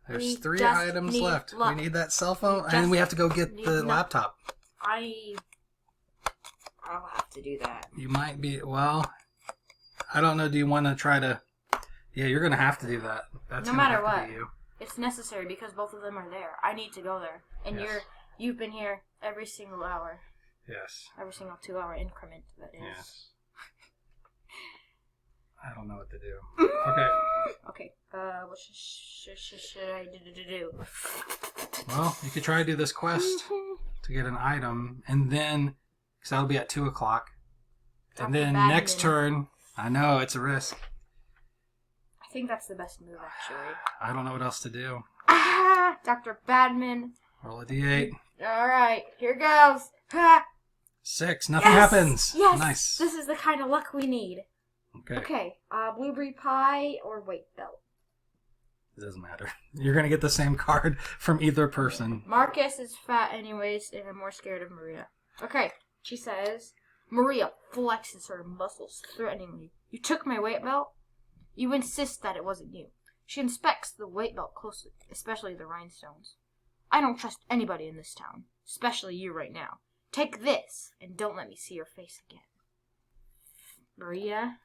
There's 3 items left. We need that cell phone, and we have to go get the laptop. I'll have to do that. You might be, well, I don't know. Do you want to try to? Yeah, you're gonna have to do that. That's no matter what. It's necessary because both of them are there. I need to go there, and yes. You've been here every single hour. Yes. Every single 2-hour increment. That is. Yes. I don't know what to do. Okay. Okay. What should I do? Well, you could try to do this quest to get an item, and then, because that'll be at 2 o'clock, and then next turn. I know it's a risk. I think that's the best move, actually. I don't know what else to do. Ah, Dr. Badman. Roll a d8. All right, here goes. Ah. 6. Nothing happens. Yes. Nice. This is the kind of luck we need. Okay. Okay. Blueberry pie or weight belt. It doesn't matter. You're gonna get the same card from either person. Marcus is fat, anyways, and I'm more scared of Maria. Okay. She says, Maria flexes her muscles threateningly. You took my weight belt? You insist that it wasn't you. She inspects the weight belt closely, especially the rhinestones. I don't trust anybody in this town, especially you right now. Take this, and don't let me see your face again. Maria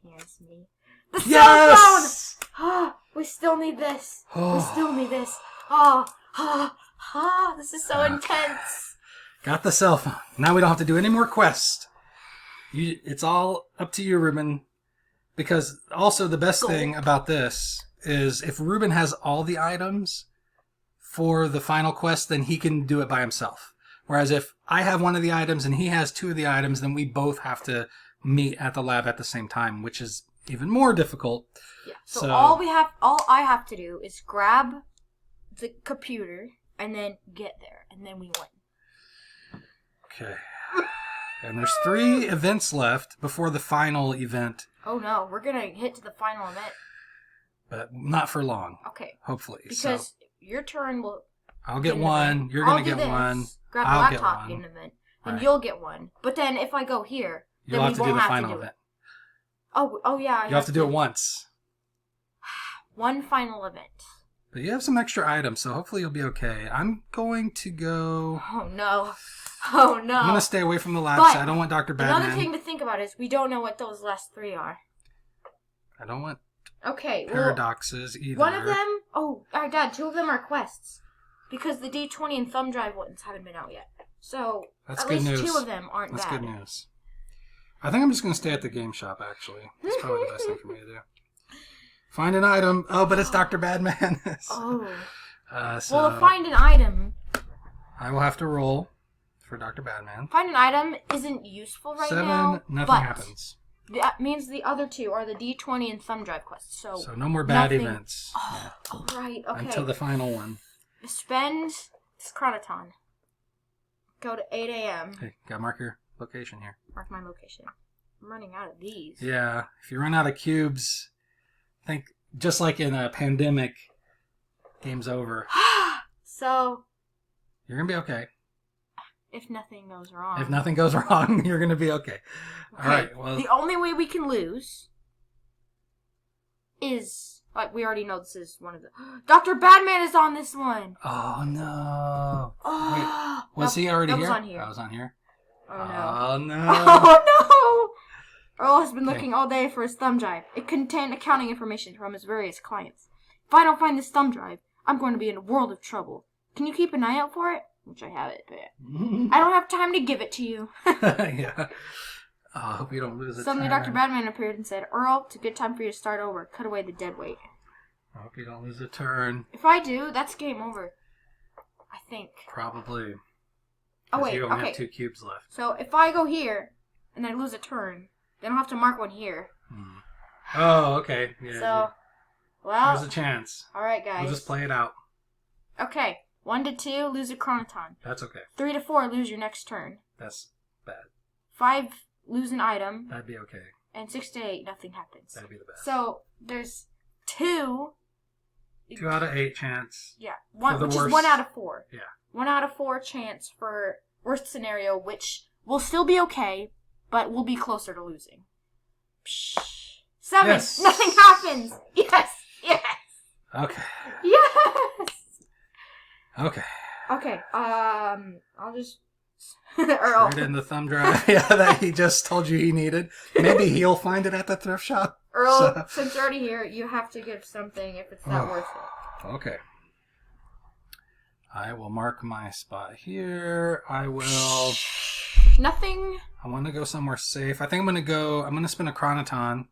hands me the cell phone! Ah, we still need this. We still need this. This is so intense. Got the cell phone. Now we don't have to do any more quests. It's all up to you, Ruben. Because also the best thing about this is if Ruben has all the items for the final quest, then he can do it by himself. Whereas if I have one of the items and he has 2 of the items, then we both have to meet at the lab at the same time, which is even more difficult. Yeah. So all I have to do is grab the computer and then get there, and then we win. Okay. And there's 3 events left before the final event. Oh no, we're gonna hit to the final event. But not for long. Okay. Hopefully. Because your turn will... I'll get one. You're going to get one. Grab the laptop, get an event. Then you'll get one. But then if I go here, you'll have to do the final event. Oh yeah. You have to do it once. One final event. But you have some extra items, so hopefully you'll be okay. I'm going to go... Oh no. Oh no. I'm going to stay away from the labs. I don't want Dr. Badman. Another thing to think about is we don't know what those last 3 are. I don't want paradoxes either. One of them... Oh, Dad, 2 of them are quests. Because the D20 and thumb drive ones haven't been out yet. So, that's at good least news. 2 of them aren't That's bad. good news. I think I'm just going to stay at the game shop, actually. That's probably the best thing for me to do. Find an item. Oh, but it's Dr. Badman. So, well, to find an item... I will have to roll for Dr. Badman. Find an item isn't useful right 7, now. nothing happens. That means the other 2 are the D20 and thumb drive quests. So no more bad events. Oh, all right, okay. Until the final one. Spend this chronoton. Go to 8 a.m. Hey, gotta mark your location here. Mark my location. I'm running out of these. Yeah, if you run out of cubes, I think just like in a pandemic, game's over. So... You're gonna be okay. If nothing goes wrong. If nothing goes wrong, you're gonna be okay. All right. Well, the only way we can lose is like we already know this is one of the. Dr. Badman is on this one. Oh no! Oh, wait, was he already here? Was on here. I was on here. Oh no! Oh no! Oh no! Earl has been looking all day for his thumb drive. It contained accounting information from his various clients. If I don't find this thumb drive, I'm going to be in a world of trouble. Can you keep an eye out for it? Which I have it, but I don't have time to give it to you. Yeah. Oh, I hope you don't lose it. Suddenly, Dr. Badman appeared and said, Earl, it's a good time for you to start over. Cut away the dead weight. I hope you don't lose a turn. If I do, that's game over. I think. Probably. Oh, wait, you only have 2 cubes left. So, if I go here, and I lose a turn, then I'll have to mark one here. Oh, okay. Yeah, so, well... There's a chance. Alright, guys. We'll just play it out. Okay. 1 to 2, lose a chronoton. That's okay. 3 to 4, lose your next turn. That's bad. 5, lose an item. That'd be okay. And 6 to 8, nothing happens. That'd be the best. So, there's 2... 2 out of 8 chance. Yeah. Which is 1 out of 4. Yeah. 1 out of 4 chance for worst scenario, which will still be okay, but we'll be closer to losing. 7! Yes. Nothing happens! Yes! Yes! Okay. Yes! Okay. Okay, I'll just... Earl. Trade in the thumb drive that he just told you he needed. Maybe he'll find it at the thrift shop. Earl, since you're already here, you have to give something if it's not worth it. Okay. I will mark my spot here. I will... Nothing... I want to go somewhere safe. I think I'm going to spend a chronoton.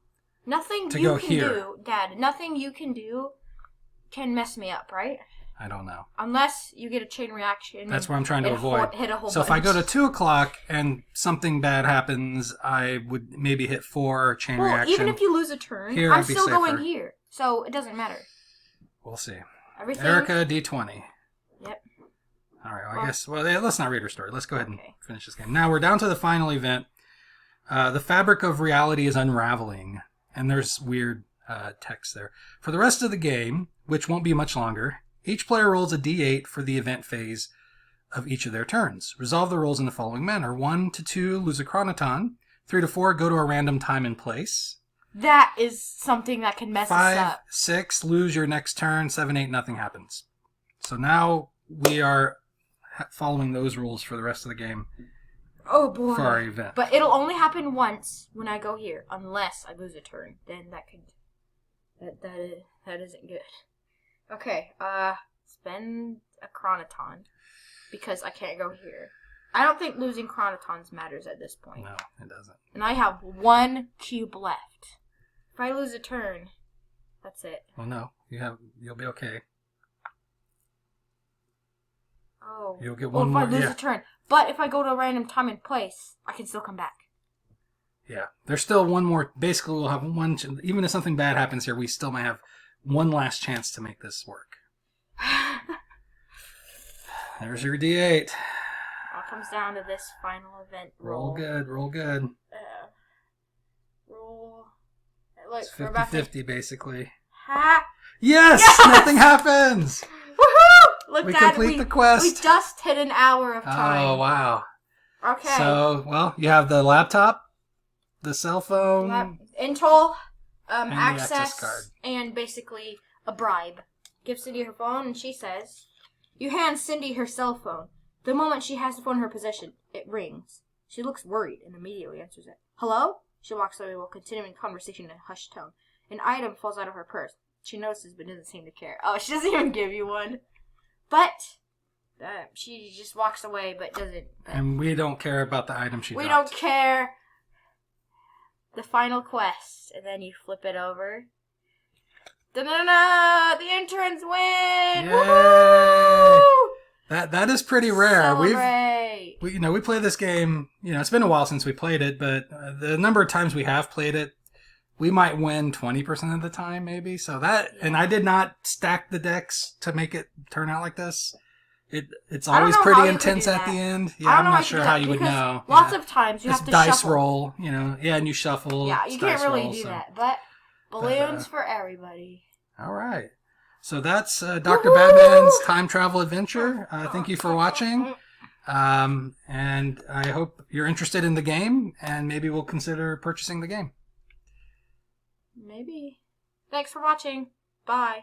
Nothing to you go can here. do, Dad, nothing you can do can mess me up, right? I don't know. Unless you get a chain reaction. That's what I'm trying to avoid. Hit a whole so bunch. if I go to 2 o'clock and something bad happens, I would maybe hit 4 chain reaction. Even if you lose a turn, here, I'm I'd be still safer. going here. So it doesn't matter. We'll see. Everything. Erica, D20. Yep. All right, well, I guess, let's not read her story. Let's go ahead and finish this game. Now we're down to the final event. The fabric of reality is unraveling, and there's weird text there. For the rest of the game, which won't be much longer, each player rolls a d8 for the event phase of each of their turns. Resolve the rolls in the following manner. 1 to 2, lose a chronoton. 3 to 4, go to a random time and place. That is something that can mess us 5, up. 6, lose your next turn. 7, 8, nothing happens. So now we are following those rules for the rest of the game. Oh boy. For our event. But it'll only happen once when I go here, unless I lose a turn. Then that could... That isn't good. Okay, spend a chronoton, because I can't go here. I don't think losing chronotons matters at this point. No, it doesn't. And I have 1 cube left. If I lose a turn, that's it. Well, no, you'll be okay. Oh. You'll get one if more. I lose a turn. But if I go to a random time and place, I can still come back. Yeah, there's still one more. Basically, we'll have one. Even if something bad happens here, we still might have one last chance to make this work. There's your D8. comes down to this final event roll. Roll good, roll good. Roll. Look, It's we're about to... 50-50 basically. Ha! Yes! Nothing happens! Woohoo! Look, We Dad, complete the quest. We just hit an hour of time. Oh, wow. Okay. So, well, you have the laptop, the cell phone, Intel, and the access access card. and basically a bribe. Give Cindy her phone, and she says, you hand Cindy her cell phone. The moment she has the phone in her possession, it rings. She looks worried and immediately answers it. Hello? She walks away while continuing conversation in a hushed tone. An item falls out of her purse. She notices but doesn't seem to care. Oh, she doesn't even give you one. But she just walks away but doesn't. And we don't care about the item she dropped. We don't care. The final quest. And then you flip it over. Da-da-da! The interns win! Yay! Woohoo! That is pretty rare. Celebrate. We play this game. It's been a while since we played it, but the number of times we have played it, we might win 20% of the time, maybe. So and I did not stack the decks to make it turn out like this. It's always pretty intense at the end. Yeah, I'm not sure how you would know. Lots of times you have to dice shuffle. roll, and you shuffle. Yeah, you can't really do so. that. But balloons for everybody. All right. So that's Dr. Badman's time travel adventure. Thank you for watching. And I hope you're interested in the game, and maybe we'll consider purchasing the game. Maybe. Thanks for watching. Bye.